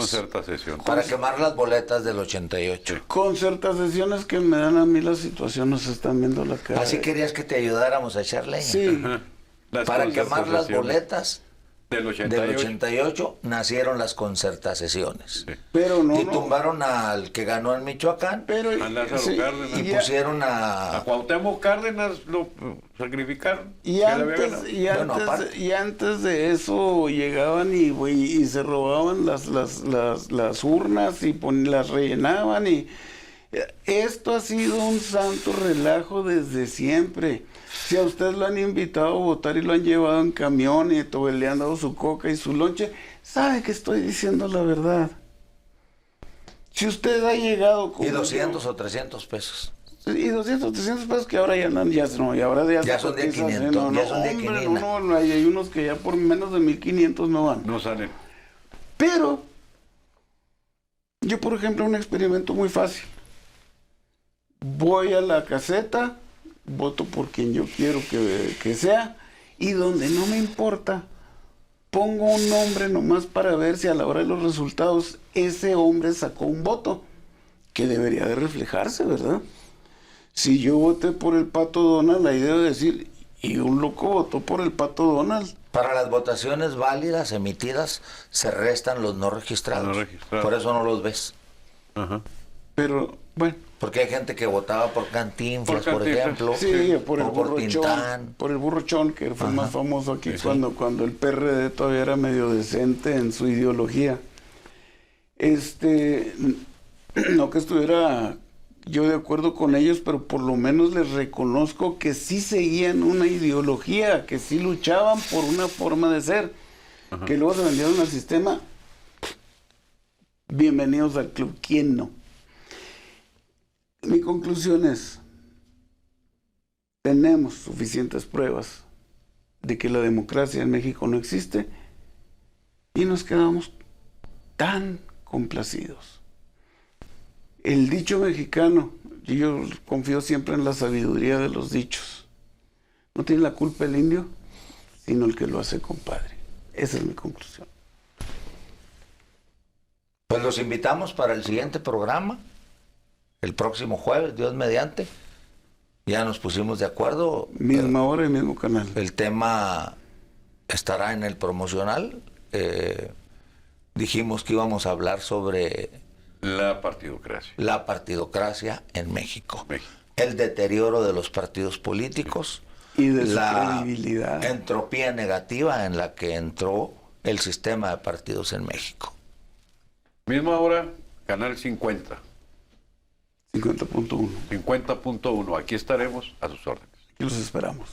Para quemar las boletas del 88. Sí. Concertasesiones que me dan a mí la situación, nos están viendo la cara. ¿Así querías que te ayudáramos a echar leña? Sí. Para quemar las boletas del 88 nacieron las concertasesiones. Sí. Pero no. Y tumbaron al que ganó en Michoacán. Pero, a Lázaro Cárdenas. Y pusieron a Cuauhtémoc Cárdenas, lo sacrificaron. Y antes de eso llegaban y se robaban las urnas y las rellenaban Esto ha sido un santo relajo desde siempre. Si a usted lo han invitado a votar y lo han llevado en camión y le han dado su coca y su lonche, sabe que estoy diciendo la verdad. Si usted ha llegado con... Y 200 o 300 pesos. Y 200, 300 pesos que ahora ya no, y ahora Ya son de 500, ya son de 500. No, hay unos que ya por menos de 1,500 no van. No salen. Pero, yo por ejemplo, un experimento muy fácil. Voy a la caseta, voto por quien yo quiero que sea, y donde no me importa, pongo un nombre nomás para ver si a la hora de los resultados ese hombre sacó un voto, que debería de reflejarse, ¿verdad? Si yo voté por el Pato Donald, ahí debo decir, y un loco votó por el Pato Donald. Para las votaciones válidas emitidas se restan los no registrados. Los no registrados. Por eso no los ves. Ajá. Pero, bueno. Porque hay gente que votaba por Cantinflas, por Cantinflas. ejemplo. Sí, por el o por Burrochón. Tintán. Por el Burrochón, que fue Ajá. más famoso aquí Sí. cuando el PRD todavía era medio decente en su ideología. No que estuviera yo de acuerdo con ellos, pero por lo menos les reconozco que sí seguían una ideología, que sí luchaban por una forma de ser, Ajá. que luego se vendieron al sistema. Bienvenidos al club, ¿quién no? Mi conclusión es, tenemos suficientes pruebas de que la democracia en México no existe y nos quedamos tan complacidos. El dicho mexicano, y yo confío siempre en la sabiduría de los dichos, no tiene la culpa el indio, sino el que lo hace compadre. Esa es mi conclusión. Pues los invitamos para el siguiente programa, el próximo jueves, Dios mediante. Ya nos pusimos de acuerdo. Misma hora y mismo canal. El tema estará en el promocional. Dijimos que íbamos a hablar sobre La partidocracia. la partidocracia en México. México. El deterioro de los partidos políticos. Y de su la credibilidad. entropía negativa en la que entró el sistema de partidos en México. Misma hora, canal 50. 50.1. 50.1. Aquí estaremos a sus órdenes. Y los esperamos.